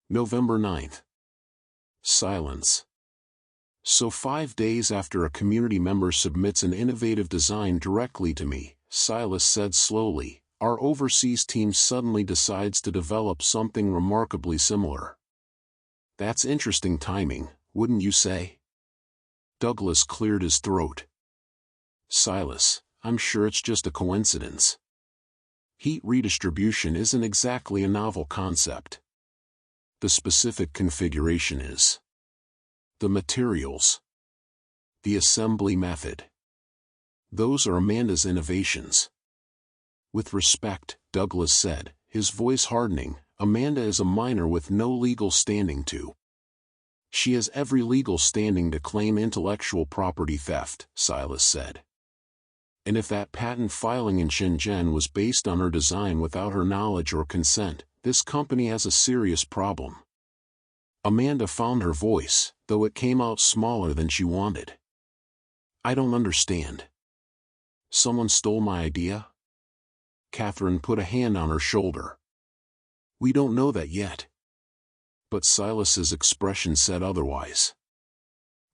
November 9th. Silence. So 5 days after a community member submits an innovative design directly to me, Silas said slowly, our overseas team suddenly decides to develop something remarkably similar. That's interesting timing, wouldn't you say? Douglas cleared his throat. Silas, I'm sure it's just a coincidence. Heat redistribution isn't exactly a novel concept. The specific configuration is. The materials. The assembly method. Those are Amanda's innovations. With respect, Douglas said, his voice hardening, Amanda is a minor with no legal standing to. She has every legal standing to claim intellectual property theft, Silas said. And if that patent filing in Shenzhen was based on her design without her knowledge or consent, this company has a serious problem. Amanda found her voice, though it came out smaller than she wanted. I don't understand. Someone stole my idea? Catherine put a hand on her shoulder. We don't know that yet. But Silas's expression said otherwise.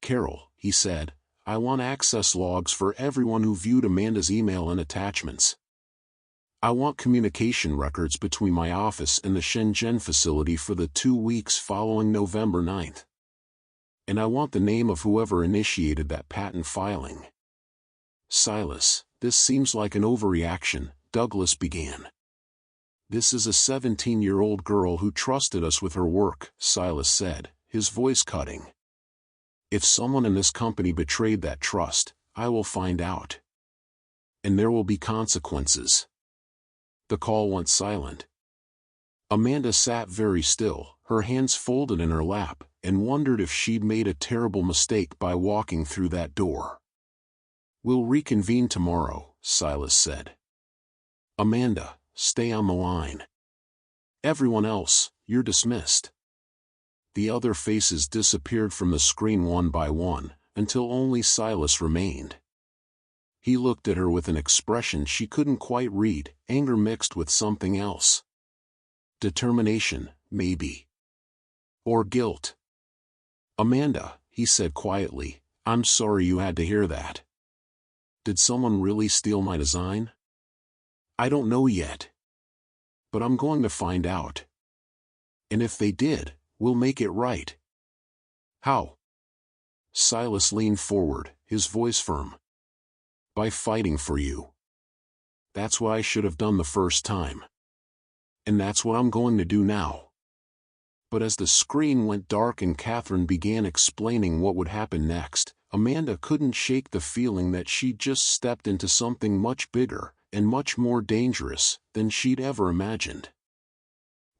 Carol, he said, I want access logs for everyone who viewed Amanda's email and attachments. I want communication records between my office and the Shenzhen facility for the 2 weeks following November 9th. And I want the name of whoever initiated that patent filing. Silas, this seems like an overreaction, Douglas began. This is a 17-year-old girl who trusted us with her work, Silas said, his voice cutting. If someone in this company betrayed that trust, I will find out. And there will be consequences. The call went silent. Amanda sat very still, her hands folded in her lap, and wondered if she'd made a terrible mistake by walking through that door. We'll reconvene tomorrow, Silas said. Amanda, stay on the line. Everyone else, you're dismissed. The other faces disappeared from the screen one by one, until only Silas remained. He looked at her with an expression she couldn't quite read, anger mixed with something else. Determination, maybe. Or guilt. Amanda, he said quietly, I'm sorry you had to hear that. Did someone really steal my design? I don't know yet. But I'm going to find out. And if they did, we'll make it right. How? Silas leaned forward, his voice firm. By fighting for you. That's what I should have done the first time. And that's what I'm going to do now. But as the screen went dark and Catherine began explaining what would happen next, Amanda couldn't shake the feeling that she'd just stepped into something much bigger and much more dangerous than she'd ever imagined.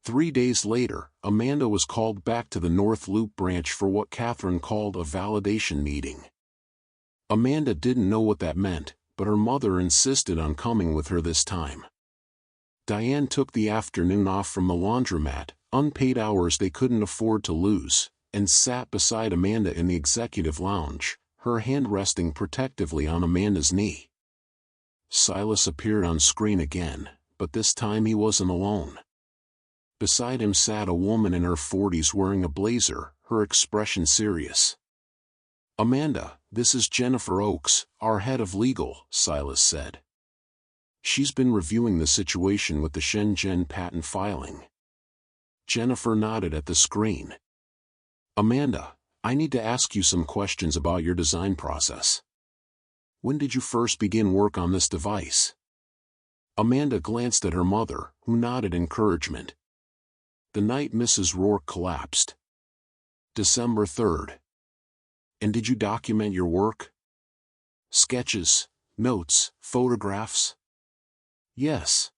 3 days later, Amanda was called back to the North Loop branch for what Catherine called a validation meeting. Amanda didn't know what that meant, but her mother insisted on coming with her this time. Diane took the afternoon off from the laundromat, unpaid hours they couldn't afford to lose, and sat beside Amanda in the executive lounge, her hand resting protectively on Amanda's knee. Silas appeared on screen again, but this time he wasn't alone. Beside him sat a woman in her 40s wearing a blazer, her expression serious. Amanda, this is Jennifer Oakes, our head of legal, Silas said. She's been reviewing the situation with the Shenzhen patent filing. Jennifer nodded at the screen. Amanda, I need to ask you some questions about your design process. When did you first begin work on this device? Amanda glanced at her mother, who nodded encouragement. The night Mrs. Rourke collapsed. December 3rd. And did you document your work? Sketches, notes, photographs? Yes.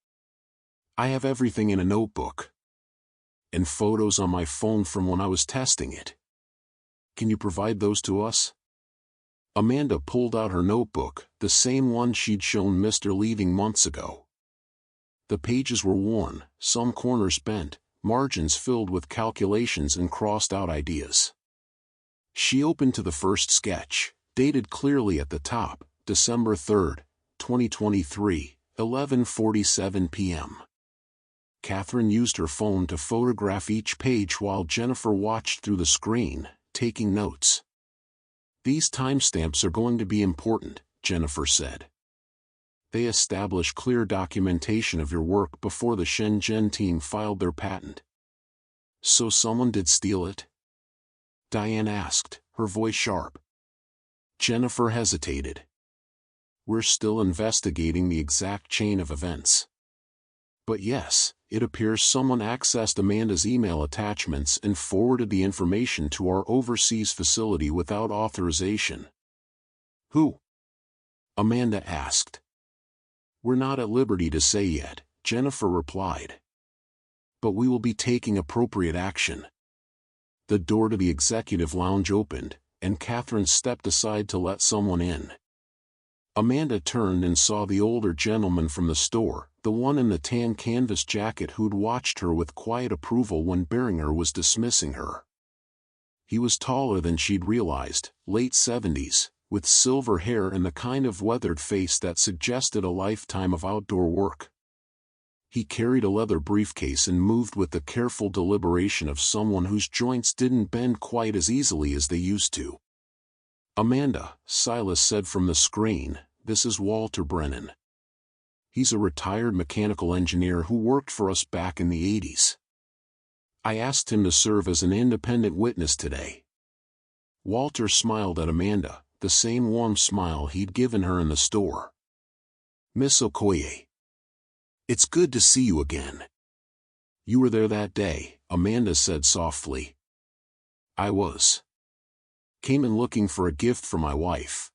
I have everything in a notebook. And photos on my phone from when I was testing it. Can you provide those to us? Amanda pulled out her notebook, the same one she'd shown Mr. Leaving months ago. The pages were worn, some corners bent, margins filled with calculations and crossed-out ideas. She opened to the first sketch, dated clearly at the top, December 3rd, 2023, 11:47 p.m. Catherine used her phone to photograph each page while Jennifer watched through the screen, taking notes. These timestamps are going to be important, Jennifer said. They establish clear documentation of your work before the Shenzhen team filed their patent. So someone did steal it? Diane asked, her voice sharp. Jennifer hesitated. We're still investigating the exact chain of events. But yes, it appears someone accessed Amanda's email attachments and forwarded the information to our overseas facility without authorization. Who? Amanda asked. We're not at liberty to say yet, Jennifer replied. But we will be taking appropriate action. The door to the executive lounge opened, and Catherine stepped aside to let someone in. Amanda turned and saw the older gentleman from the store, the one in the tan canvas jacket who'd watched her with quiet approval when Beringer was dismissing her. He was taller than she'd realized, late 70s, with silver hair and the kind of weathered face that suggested a lifetime of outdoor work. He carried a leather briefcase and moved with the careful deliberation of someone whose joints didn't bend quite as easily as they used to. "Amanda," Silas said from the screen, "this is Walter Brennan. He's a retired mechanical engineer who worked for us back in the 80s. I asked him to serve as an independent witness today." Walter smiled at Amanda, the same warm smile he'd given her in the store. "Miss Okoye. It's good to see you again." "You were there that day," Amanda said softly. "I was. Came in looking for a gift for my wife.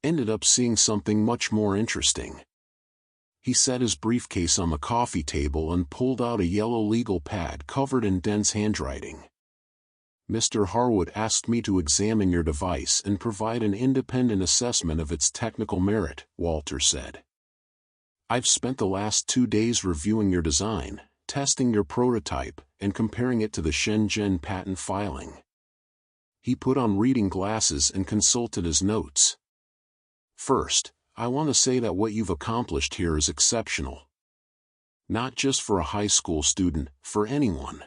Ended up seeing something much more interesting." He set his briefcase on the coffee table and pulled out a yellow legal pad covered in dense handwriting. "Mr. Harwood asked me to examine your device and provide an independent assessment of its technical merit," Walter said. "I've spent the last 2 days reviewing your design, testing your prototype, and comparing it to the Shenzhen patent filing." He put on reading glasses and consulted his notes. "First, I want to say that what you've accomplished here is exceptional. Not just for a high school student, for anyone.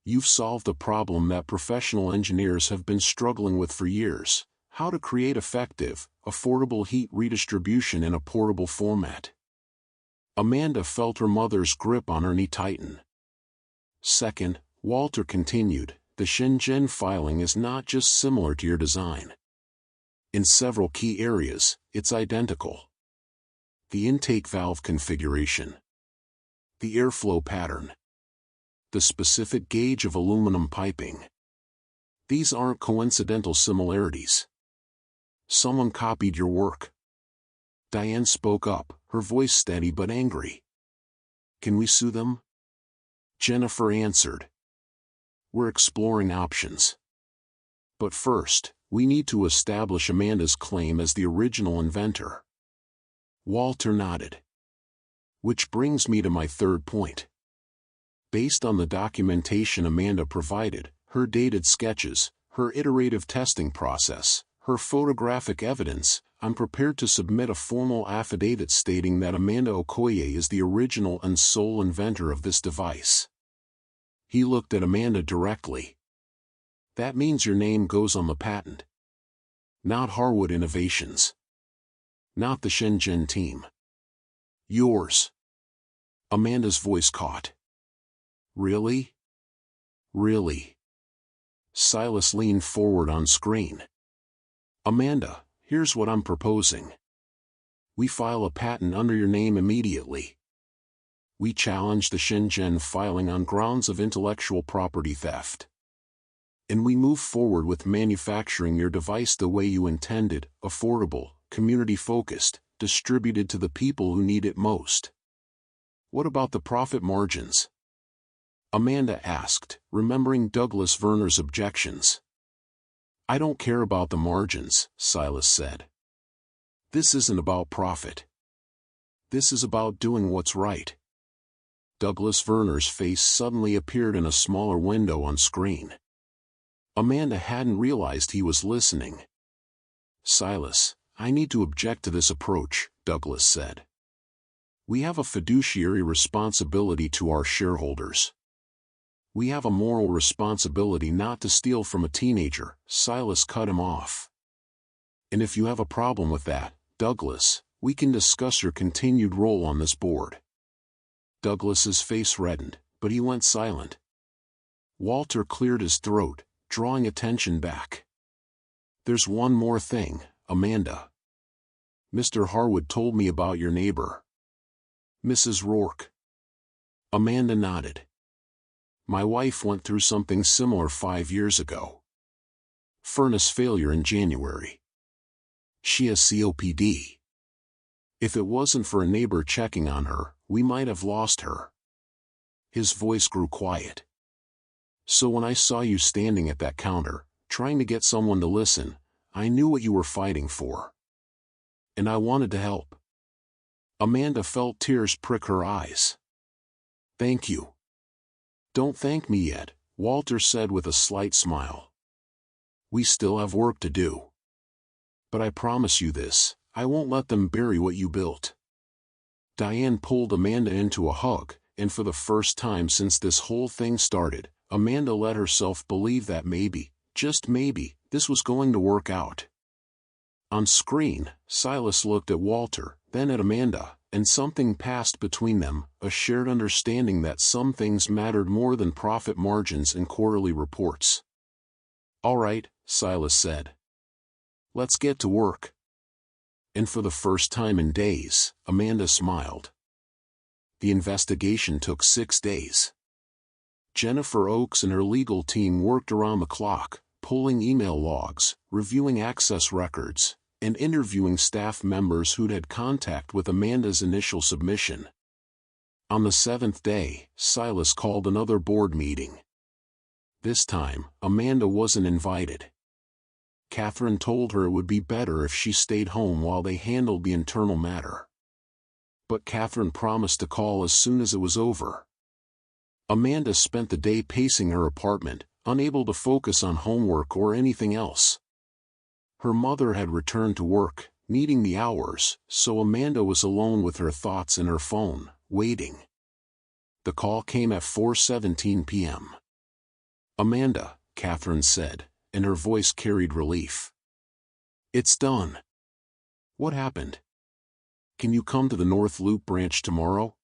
You've solved a problem that professional engineers have been struggling with for years: how to create effective, affordable heat redistribution in a portable format." Amanda felt her mother's grip on her knee tighten. "Second," Walter continued, "the Shenzhen filing is not just similar to your design. In several key areas, it's identical. The intake valve configuration, the airflow pattern, the specific gauge of aluminum piping. These aren't coincidental similarities. Someone copied your work." Diane spoke up, her voice steady but angry. "Can we sue them?" Jennifer answered. "We're exploring options. But first, we need to establish Amanda's claim as the original inventor." Walter nodded. "Which brings me to my third point. Based on the documentation Amanda provided, her dated sketches, her iterative testing process, her photographic evidence, I'm prepared to submit a formal affidavit stating that Amanda Okoye is the original and sole inventor of this device." He looked at Amanda directly. "That means your name goes on the patent. Not Harwood Innovations. Not the Shenzhen team. Yours." Amanda's voice caught. "Really? Really?" Silas leaned forward on screen. "Amanda, here's what I'm proposing. We file a patent under your name immediately. We challenge the Shenzhen filing on grounds of intellectual property theft. And we move forward with manufacturing your device the way you intended: affordable, community-focused, distributed to the people who need it most." "What about the profit margins?" Amanda asked, remembering Douglas Verner's objections. "I don't care about the margins," Silas said. "This isn't about profit. This is about doing what's right." Douglas Verner's face suddenly appeared in a smaller window on screen. Amanda hadn't realized he was listening. "Silas, I need to object to this approach," Douglas said. "We have a fiduciary responsibility to our shareholders. We have a moral responsibility not to steal from a teenager." Silas cut him off. "And if you have a problem with that, Douglas, we can discuss your continued role on this board." Douglas's face reddened, but he went silent. Walter cleared his throat, drawing attention back. "There's one more thing, Amanda. Mr. Harwood told me about your neighbor, Mrs. Rourke." Amanda nodded. "My wife went through something similar 5 years ago. Furnace failure in January. She has COPD. If it wasn't for a neighbor checking on her, we might have lost her." His voice grew quiet. So when I saw you standing at that counter, trying to get someone to listen, I knew what you were fighting for. And I wanted to help. Amanda felt tears prick her eyes. Thank you. Don't thank me yet, Walter said with a slight smile. We still have work to do. But I promise you this, I won't let them bury what you built. Diane pulled Amanda into a hug, and for the first time since this whole thing started, Amanda let herself believe that maybe, just maybe, this was going to work out. On screen, Silas looked at Walter, then at Amanda, and something passed between them, a shared understanding that some things mattered more than profit margins and quarterly reports. All right, Silas said. Let's get to work. And for the first time in days, Amanda smiled. The investigation took 6 days. Jennifer Oakes and her legal team worked around the clock, pulling email logs, reviewing access records, and interviewing staff members who'd had contact with Amanda's initial submission. On the 7th day, Silas called another board meeting. This time, Amanda wasn't invited. Catherine told her it would be better if she stayed home while they handled the internal matter. But Catherine promised to call as soon as it was over. Amanda spent the day pacing her apartment, unable to focus on homework or anything else. Her mother had returned to work, needing the hours, so Amanda was alone with her thoughts and her phone, waiting. The call came at 4:17 p.m. Amanda, Catherine said, and her voice carried relief. It's done. What happened? Can you come to the North Loop branch tomorrow?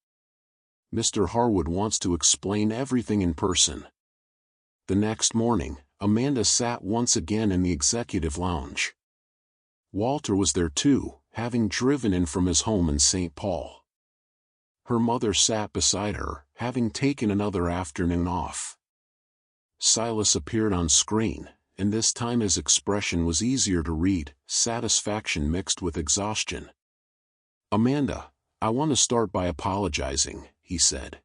Mr. Harwood wants to explain everything in person. The next morning, Amanda sat once again in the executive lounge. Walter was there too, having driven in from his home in St. Paul. Her mother sat beside her, having taken another afternoon off. Silas appeared on screen, and this time his expression was easier to read, satisfaction mixed with exhaustion. Amanda, I want to start by apologizing, he said.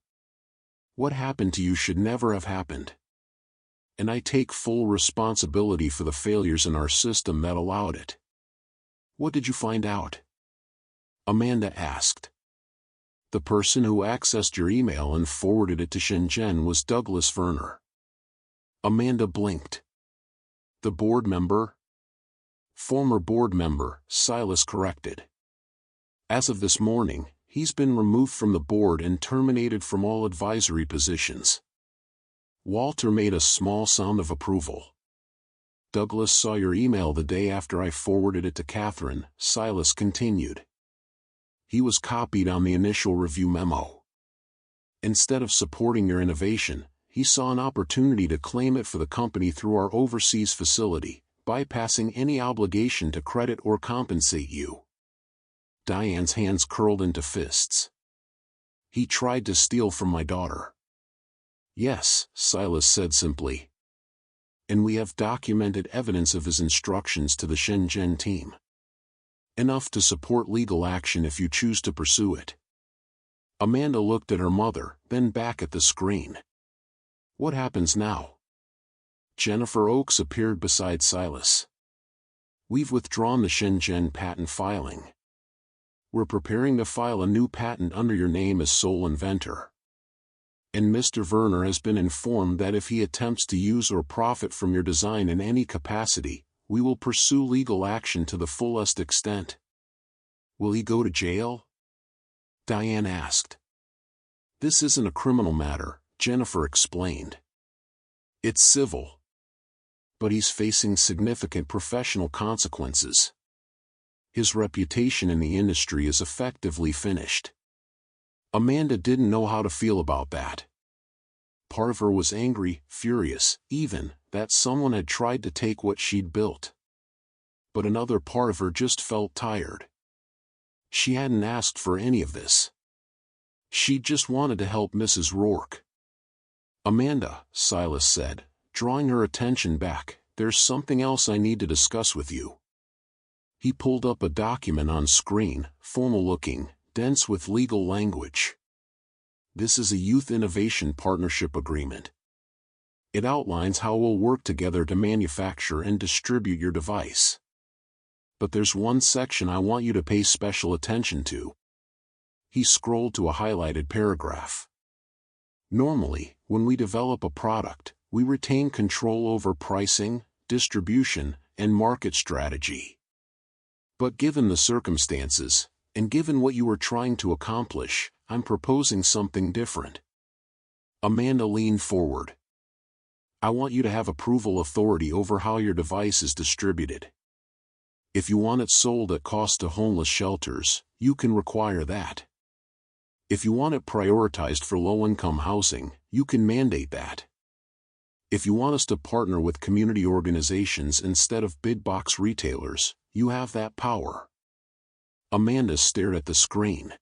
What happened to you should never have happened. And I take full responsibility for the failures in our system that allowed it. What did you find out? Amanda asked. The person who accessed your email and forwarded it to Shenzhen was Douglas Verner. Amanda blinked. The board member? Former board member, Silas corrected. As of this morning, he's been removed from the board and terminated from all advisory positions. Walter made a small sound of approval. Douglas saw your email the day after I forwarded it to Catherine, Silas continued. He was copied on the initial review memo. Instead of supporting your innovation, he saw an opportunity to claim it for the company through our overseas facility, bypassing any obligation to credit or compensate you. Diane's hands curled into fists. He tried to steal from my daughter. Yes, Silas said simply. And we have documented evidence of his instructions to the Shenzhen team. Enough to support legal action if you choose to pursue it. Amanda looked at her mother, then back at the screen. What happens now? Jennifer Oakes appeared beside Silas. We've withdrawn the Shenzhen patent filing. We're preparing to file a new patent under your name as sole inventor. And Mr. Verner has been informed that if he attempts to use or profit from your design in any capacity, we will pursue legal action to the fullest extent. Will he go to jail? Diane asked. This isn't a criminal matter, Jennifer explained. It's civil. But he's facing significant professional consequences. His reputation in the industry is effectively finished. Amanda didn't know how to feel about that. Part of her was angry, furious, even, that someone had tried to take what she'd built. But another part of her just felt tired. She hadn't asked for any of this. She just wanted to help Mrs. Rourke. Amanda, Silas said, drawing her attention back, there's something else I need to discuss with you. He pulled up a document on screen, formal-looking, dense with legal language. This is a Youth Innovation Partnership Agreement. It outlines how we'll work together to manufacture and distribute your device. But there's one section I want you to pay special attention to. He scrolled to a highlighted paragraph. Normally, when we develop a product, we retain control over pricing, distribution, and market strategy. But given the circumstances, and given what you are trying to accomplish, I'm proposing something different. Amanda leaned forward. I want you to have approval authority over how your device is distributed. If you want it sold at cost to homeless shelters, you can require that. If you want it prioritized for low-income housing, you can mandate that. If you want us to partner with community organizations instead of big box retailers, you have that power. Amanda stared at the screen.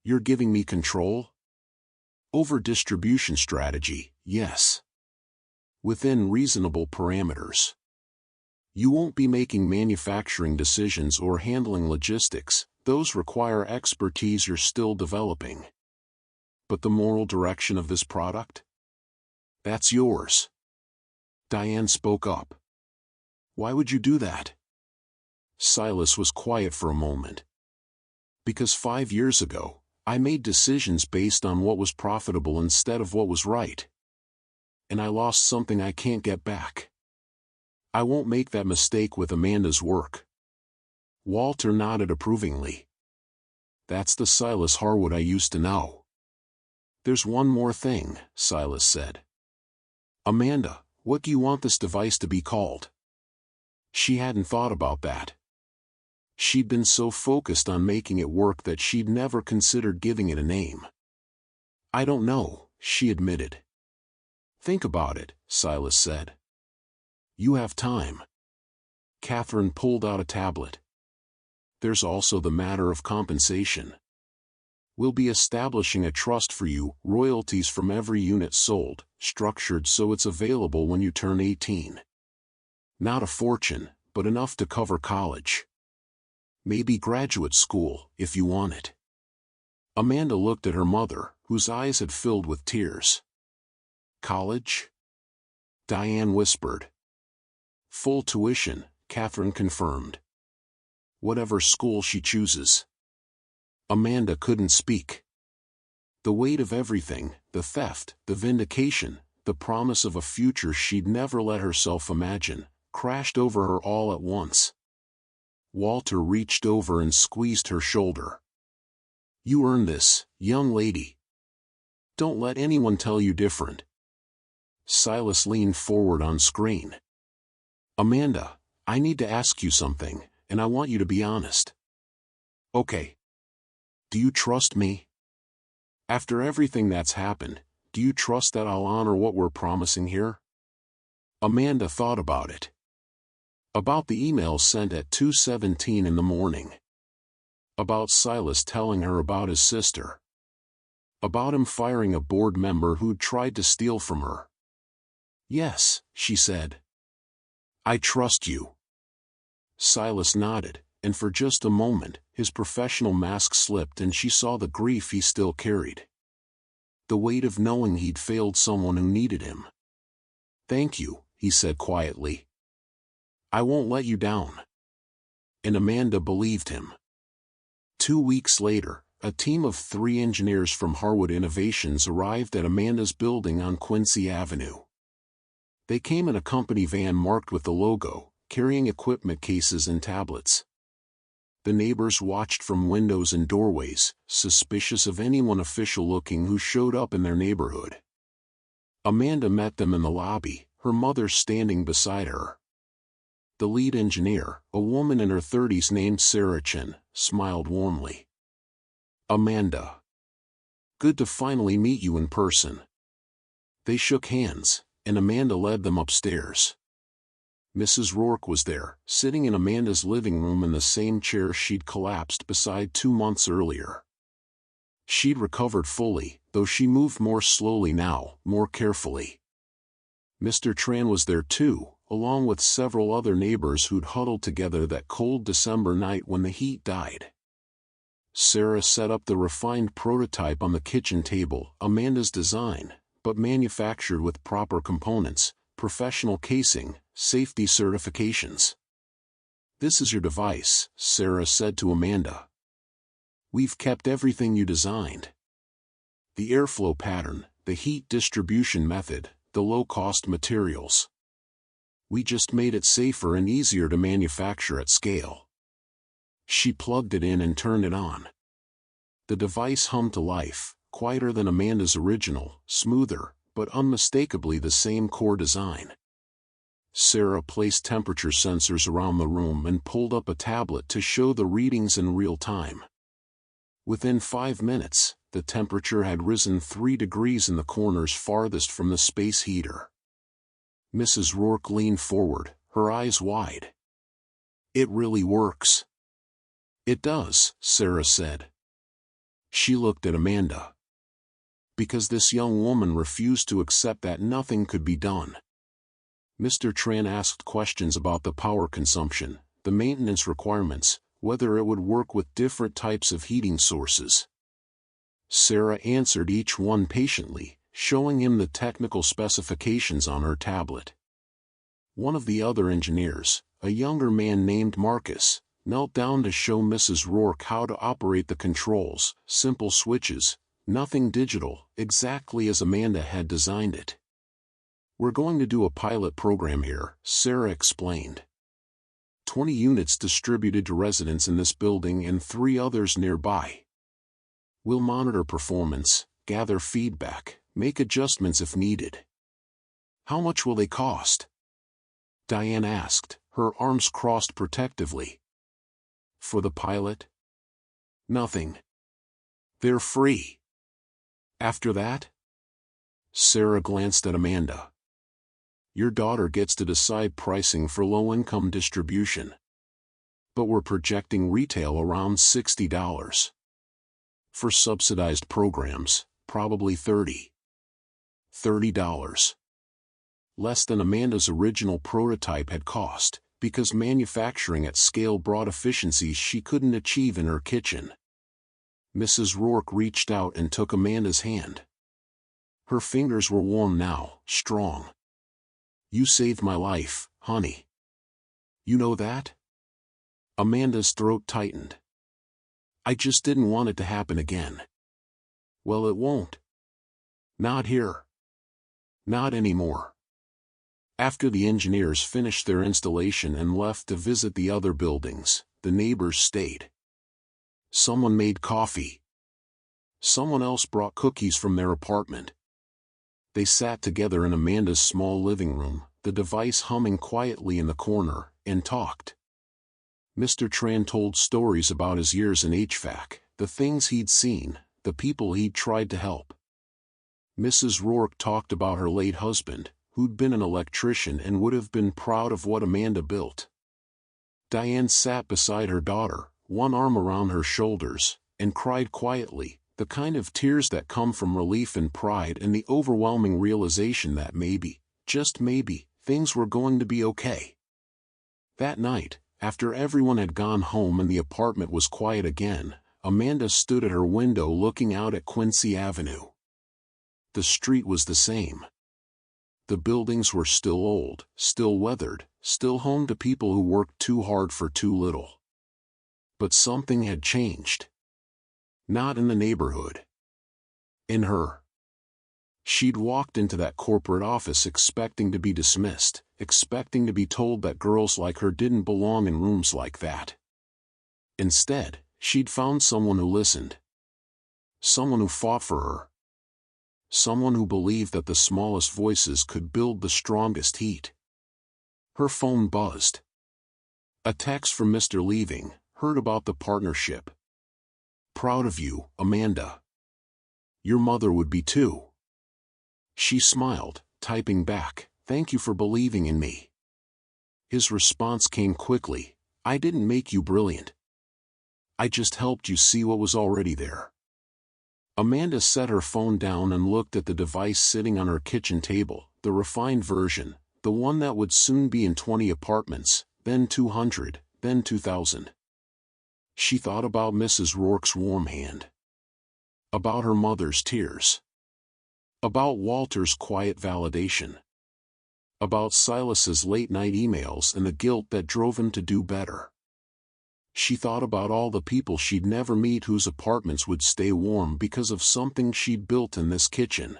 You're giving me control? Over distribution strategy, yes. Within reasonable parameters. You won't be making manufacturing decisions or handling logistics, those require expertise you're still developing. But the moral direction of this product? That's yours. Diane spoke up. Why would you do that? Silas was quiet for a moment. Because 5 years ago, I made decisions based on what was profitable instead of what was right. And I lost something I can't get back. I won't make that mistake with Amanda's work. Walter nodded approvingly. That's the Silas Harwood I used to know. There's one more thing, Silas said. Amanda, what do you want this device to be called? She hadn't thought about that. She'd been so focused on making it work that she'd never considered giving it a name. I don't know, she admitted. Think about it, Silas said. You have time. Catherine pulled out a tablet. There's also the matter of compensation. We'll be establishing a trust for you, royalties from every unit sold, structured so it's available when you turn 18. Not a fortune, but enough to cover college. Maybe graduate school, if you want it. Amanda looked at her mother, whose eyes had filled with tears. College? Diane whispered. Full tuition, Catherine confirmed. Whatever school she chooses. Amanda couldn't speak. The weight of everything, the theft, the vindication, the promise of a future she'd never let herself imagine, crashed over her all at once. Walter reached over and squeezed her shoulder. You earned this, young lady. Don't let anyone tell you different. Silas leaned forward on screen. Amanda, I need to ask you something, and I want you to be honest. Okay. Do you trust me? After everything that's happened, do you trust that I'll honor what we're promising here? Amanda thought about it. About the email sent at 2:17 in the morning. About Silas telling her about his sister. About him firing a board member who'd tried to steal from her. Yes, she said. I trust you. Silas nodded, and for just a moment, his professional mask slipped and she saw the grief he still carried. The weight of knowing he'd failed someone who needed him. Thank you, he said quietly. I won't let you down. And Amanda believed him. 2 weeks later, a team of 3 engineers from Harwood Innovations arrived at Amanda's building on Quincy Avenue. They came in a company van marked with the logo, carrying equipment cases and tablets. The neighbors watched from windows and doorways, suspicious of anyone official-looking who showed up in their neighborhood. Amanda met them in the lobby, her mother standing beside her. The lead engineer, a woman in her 30s named Sarah Chen, smiled warmly. Amanda. Good to finally meet you in person. They shook hands, and Amanda led them upstairs. Mrs. Rourke was there, sitting in Amanda's living room in the same chair she'd collapsed beside 2 months earlier. She'd recovered fully, though she moved more slowly now, more carefully. Mr. Tran was there too, along with several other neighbors who'd huddled together that cold December night when the heat died. Sarah set up the refined prototype on the kitchen table, Amanda's design, but manufactured with proper components, professional casing, safety certifications. "This is your device," Sarah said to Amanda. "We've kept everything you designed. The airflow pattern, the heat distribution method, the low-cost materials. We just made it safer and easier to manufacture at scale." She plugged it in and turned it on. The device hummed to life, quieter than Amanda's original, smoother, but unmistakably the same core design. Sarah placed temperature sensors around the room and pulled up a tablet to show the readings in real time. Within 5 minutes, the temperature had risen 3 degrees in the corners farthest from the space heater. Mrs. Rourke leaned forward, her eyes wide. "It really works." "It does," Sarah said. She looked at Amanda. Because this young woman refused to accept that nothing could be done. Mr. Tran asked questions about the power consumption, the maintenance requirements, whether it would work with different types of heating sources. Sarah answered each one patiently, showing him the technical specifications on her tablet. One of the other engineers, a younger man named Marcus, knelt down to show Mrs. Rourke how to operate the controls, simple switches, nothing digital, exactly as Amanda had designed it. "We're going to do a pilot program here," Sarah explained. 20 units distributed to residents in this building and 3 others nearby. We'll monitor performance, gather feedback, make adjustments if needed." "How much will they cost?" Diane asked, her arms crossed protectively. "For the pilot? Nothing. They're free. After that?" Sarah glanced at Amanda. "Your daughter gets to decide pricing for low-income distribution. But we're projecting retail around $60. For subsidized programs, probably $30. Less than Amanda's original prototype had cost, because manufacturing at scale brought efficiencies she couldn't achieve in her kitchen. Mrs. Rourke reached out and took Amanda's hand. Her fingers were warm now, strong. "You saved my life, honey. You know that?" Amanda's throat tightened. "I just didn't want it to happen again." "Well, it won't. Not here. Not anymore." After the engineers finished their installation and left to visit the other buildings, the neighbors stayed. Someone made coffee. Someone else brought cookies from their apartment. They sat together in Amanda's small living room, the device humming quietly in the corner, and talked. Mr. Tran told stories about his years in HVAC, the things he'd seen, the people he'd tried to help. Mrs. Rourke talked about her late husband, who'd been an electrician and would have been proud of what Amanda built. Diane sat beside her daughter, one arm around her shoulders, and cried quietly, the kind of tears that come from relief and pride and the overwhelming realization that maybe, just maybe, things were going to be okay. That night, after everyone had gone home and the apartment was quiet again, Amanda stood at her window looking out at Quincy Avenue. The street was the same. The buildings were still old, still weathered, still home to people who worked too hard for too little. But something had changed. Not in the neighborhood. In her. She'd walked into that corporate office expecting to be dismissed, expecting to be told that girls like her didn't belong in rooms like that. Instead, she'd found someone who listened. Someone who fought for her. Someone who believed that the smallest voices could build the strongest heat. Her phone buzzed. A text from Mr. Leaving, heard about the partnership. "Proud of you, Amanda. Your mother would be too." She smiled, typing back, "Thank you for believing in me." His response came quickly, "I didn't make you brilliant. I just helped you see what was already there." Amanda set her phone down and looked at the device sitting on her kitchen table, the refined version, the one that would soon be in 20 apartments, then 200, then 2,000. She thought about Mrs. Rourke's warm hand. About her mother's tears. About Walter's quiet validation. About Silas's late-night emails and the guilt that drove him to do better. She thought about all the people she'd never meet whose apartments would stay warm because of something she'd built in this kitchen.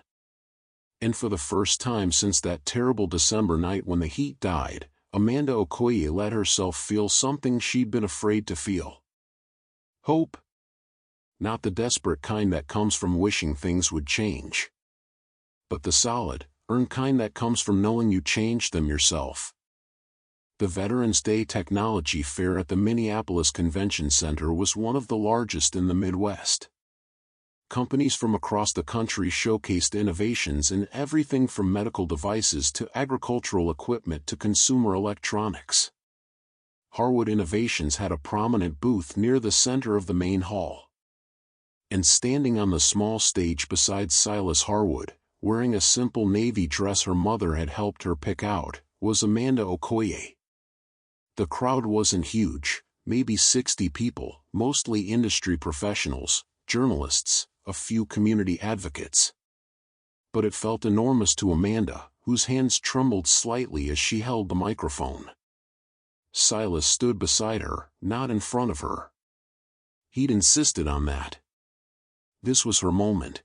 And for the first time since that terrible December night when the heat died, Amanda Okoye let herself feel something she'd been afraid to feel. Hope. Not the desperate kind that comes from wishing things would change, but the solid, earned kind that comes from knowing you changed them yourself. The Veterans Day Technology Fair at the Minneapolis Convention Center was one of the largest in the Midwest. Companies from across the country showcased innovations in everything from medical devices to agricultural equipment to consumer electronics. Harwood Innovations had a prominent booth near the center of the main hall. And standing on the small stage beside Silas Harwood, wearing a simple navy dress her mother had helped her pick out, was Amanda Okoye. The crowd wasn't huge, maybe 60 people, mostly industry professionals, journalists, a few community advocates. But it felt enormous to Amanda, whose hands trembled slightly as she held the microphone. Silas stood beside her, not in front of her. He'd insisted on that. This was her moment.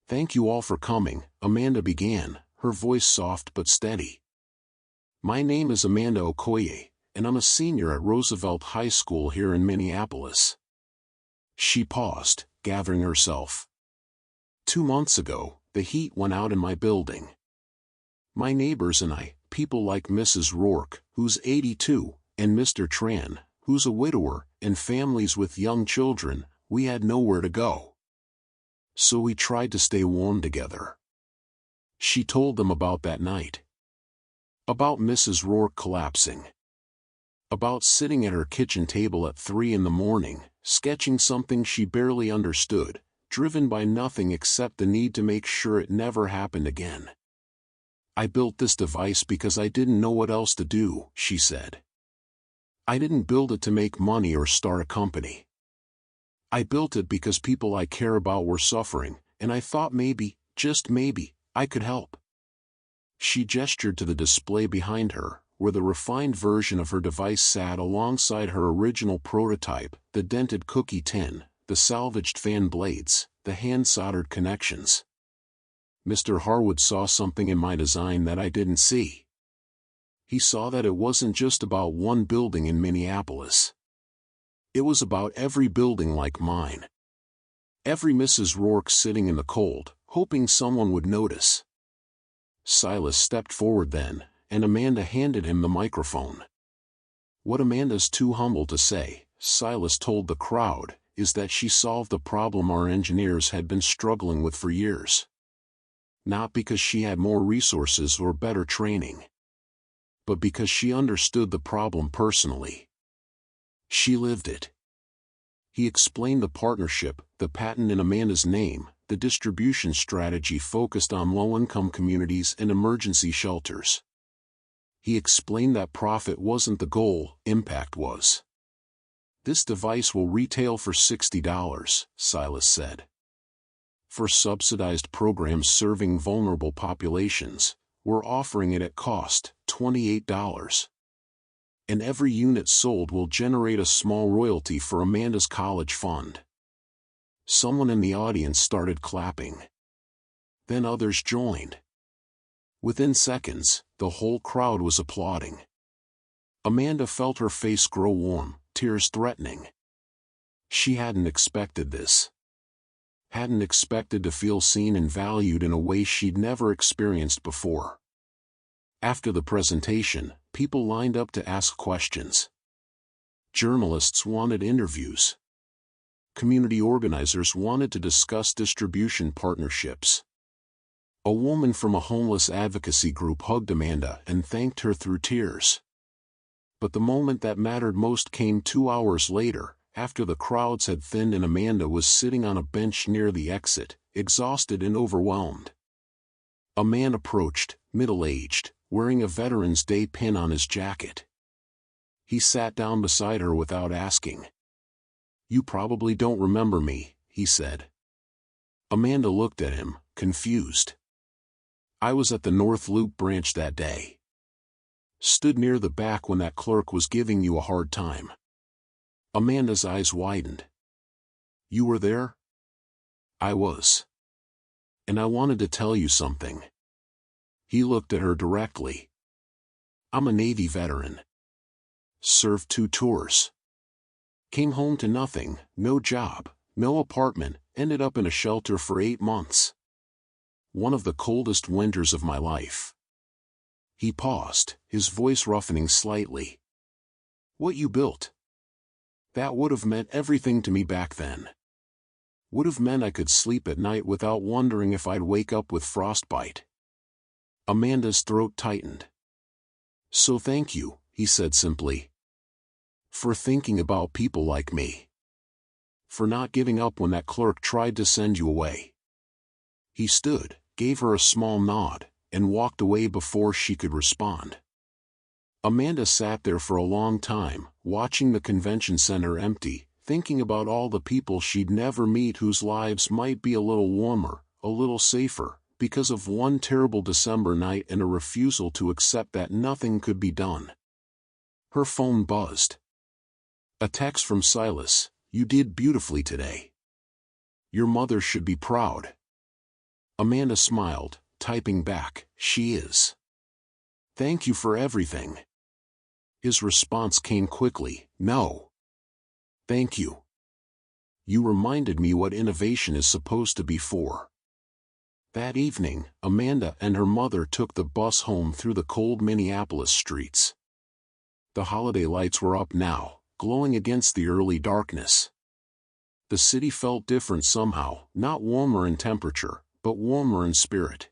"Thank you all for coming," Amanda began, her voice soft but steady. "My name is Amanda Okoye, and I'm a senior at Roosevelt High School here in Minneapolis." She paused, gathering herself. 2 months ago, the heat went out in my building. My neighbors and I, people like Mrs. Rourke, who's 82, and Mr. Tran, who's a widower, and families with young children, we had nowhere to go. So we tried to stay warm together. She told them about that night. About Mrs. Rourke collapsing. About sitting at her kitchen table at 3 in the morning, sketching something she barely understood, driven by nothing except the need to make sure it never happened again. "I built this device because I didn't know what else to do," she said. "I didn't build it to make money or start a company. I built it because people I care about were suffering, and I thought maybe, just maybe, I could help." She gestured to the display behind her, where the refined version of her device sat alongside her original prototype, the dented cookie tin, the salvaged fan blades, the hand-soldered connections. "Mr. Harwood saw something in my design that I didn't see. He saw that it wasn't just about one building in Minneapolis. It was about every building like mine. Every Mrs. Rourke sitting in the cold, hoping someone would notice." Silas stepped forward then, and Amanda handed him the microphone. What Amanda's too humble to say, Silas told the crowd, is that she solved the problem our engineers had been struggling with for years. Not because she had more resources or better training, but because she understood the problem personally. She lived it. He explained the partnership, the patent in Amanda's name, the distribution strategy focused on low-income communities and emergency shelters. He explained that profit wasn't the goal, impact was. "This device will retail for $60, Silas said. For subsidized programs serving vulnerable populations, we're offering it at cost, $28. And every unit sold will generate a small royalty for Amanda's college fund." Someone in the audience started clapping. Then others joined. Within seconds, the whole crowd was applauding. Amanda felt her face grow warm, tears threatening. She hadn't expected this. Hadn't expected to feel seen and valued in a way she'd never experienced before. After the presentation, people lined up to ask questions. Journalists wanted interviews. Community organizers wanted to discuss distribution partnerships. A woman from a homeless advocacy group hugged Amanda and thanked her through tears. But the moment that mattered most came 2 hours later, after the crowds had thinned and Amanda was sitting on a bench near the exit, exhausted and overwhelmed. A man approached, middle-aged, wearing a Veterans Day pin on his jacket. He sat down beside her without asking. "You probably don't remember me," he said. Amanda looked at him, confused. I was at the North Loop branch that day. Stood near the back when that clerk was giving you a hard time. Amanda's eyes widened. You were there? I was. And I wanted to tell you something. He looked at her directly. I'm a Navy veteran. Served 2 tours. Came home to nothing, no job, no apartment, ended up in a shelter for 8 months. One of the coldest winters of my life. He paused, his voice roughening slightly. What you built? That would have meant everything to me back then. Would have meant I could sleep at night without wondering if I'd wake up with frostbite. Amanda's throat tightened. So thank you, he said simply. For thinking about people like me. For not giving up when that clerk tried to send you away. He stood, gave her a small nod, and walked away before she could respond. Amanda sat there for a long time, watching the convention center empty, thinking about all the people she'd never meet whose lives might be a little warmer, a little safer, because of one terrible December night and a refusal to accept that nothing could be done. Her phone buzzed. A text from Silas, you did beautifully today. Your mother should be proud. Amanda smiled, typing back, she is. Thank you for everything. His response came quickly, no. Thank you. You reminded me what innovation is supposed to be for. That evening, Amanda and her mother took the bus home through the cold Minneapolis streets. The holiday lights were up now, glowing against the early darkness. The city felt different somehow, not warmer in temperature, but warmer in spirit.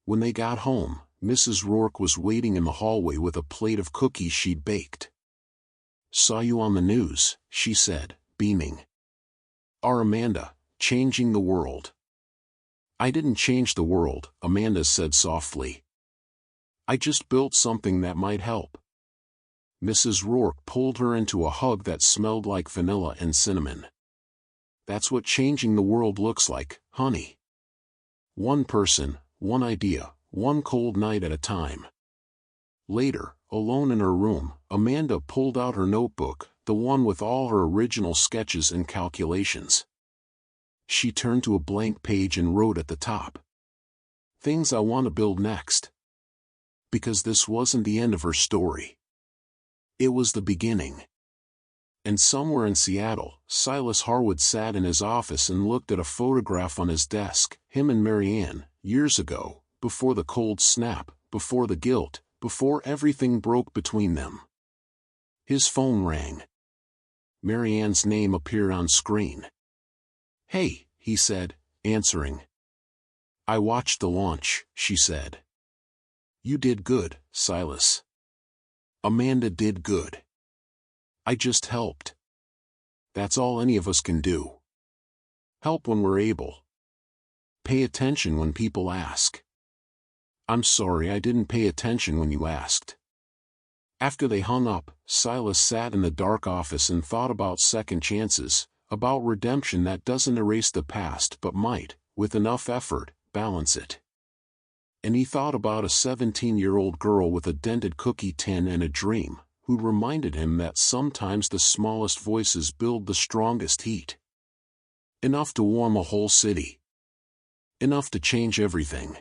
When they got home, Mrs. Rourke was waiting in the hallway with a plate of cookies she'd baked. Saw you on the news, she said, beaming. Our Amanda, changing the world. I didn't change the world, Amanda said softly. I just built something that might help. Mrs. Rourke pulled her into a hug that smelled like vanilla and cinnamon. That's what changing the world looks like, honey. One person, one idea, one cold night at a time. Later, alone in her room, Amanda pulled out her notebook, the one with all her original sketches and calculations. She turned to a blank page and wrote at the top. Things I want to build next. Because this wasn't the end of her story. It was the beginning. And somewhere in Seattle, Silas Harwood sat in his office and looked at a photograph on his desk, him and Marianne, years ago, before the cold snap, before the guilt, before everything broke between them. His phone rang. Marianne's name appeared on screen. Hey, he said, answering. I watched the launch, she said. You did good, Silas. Amanda did good. I just helped. That's all any of us can do. Help when we're able. Pay attention when people ask. I'm sorry I didn't pay attention when you asked. After they hung up, Silas sat in the dark office and thought about second chances, about redemption that doesn't erase the past but might, with enough effort, balance it. And he thought about a 17-year-old girl with a dented cookie tin and a dream, who reminded him that sometimes the smallest voices build the strongest heat. Enough to warm a whole city. Enough to change everything.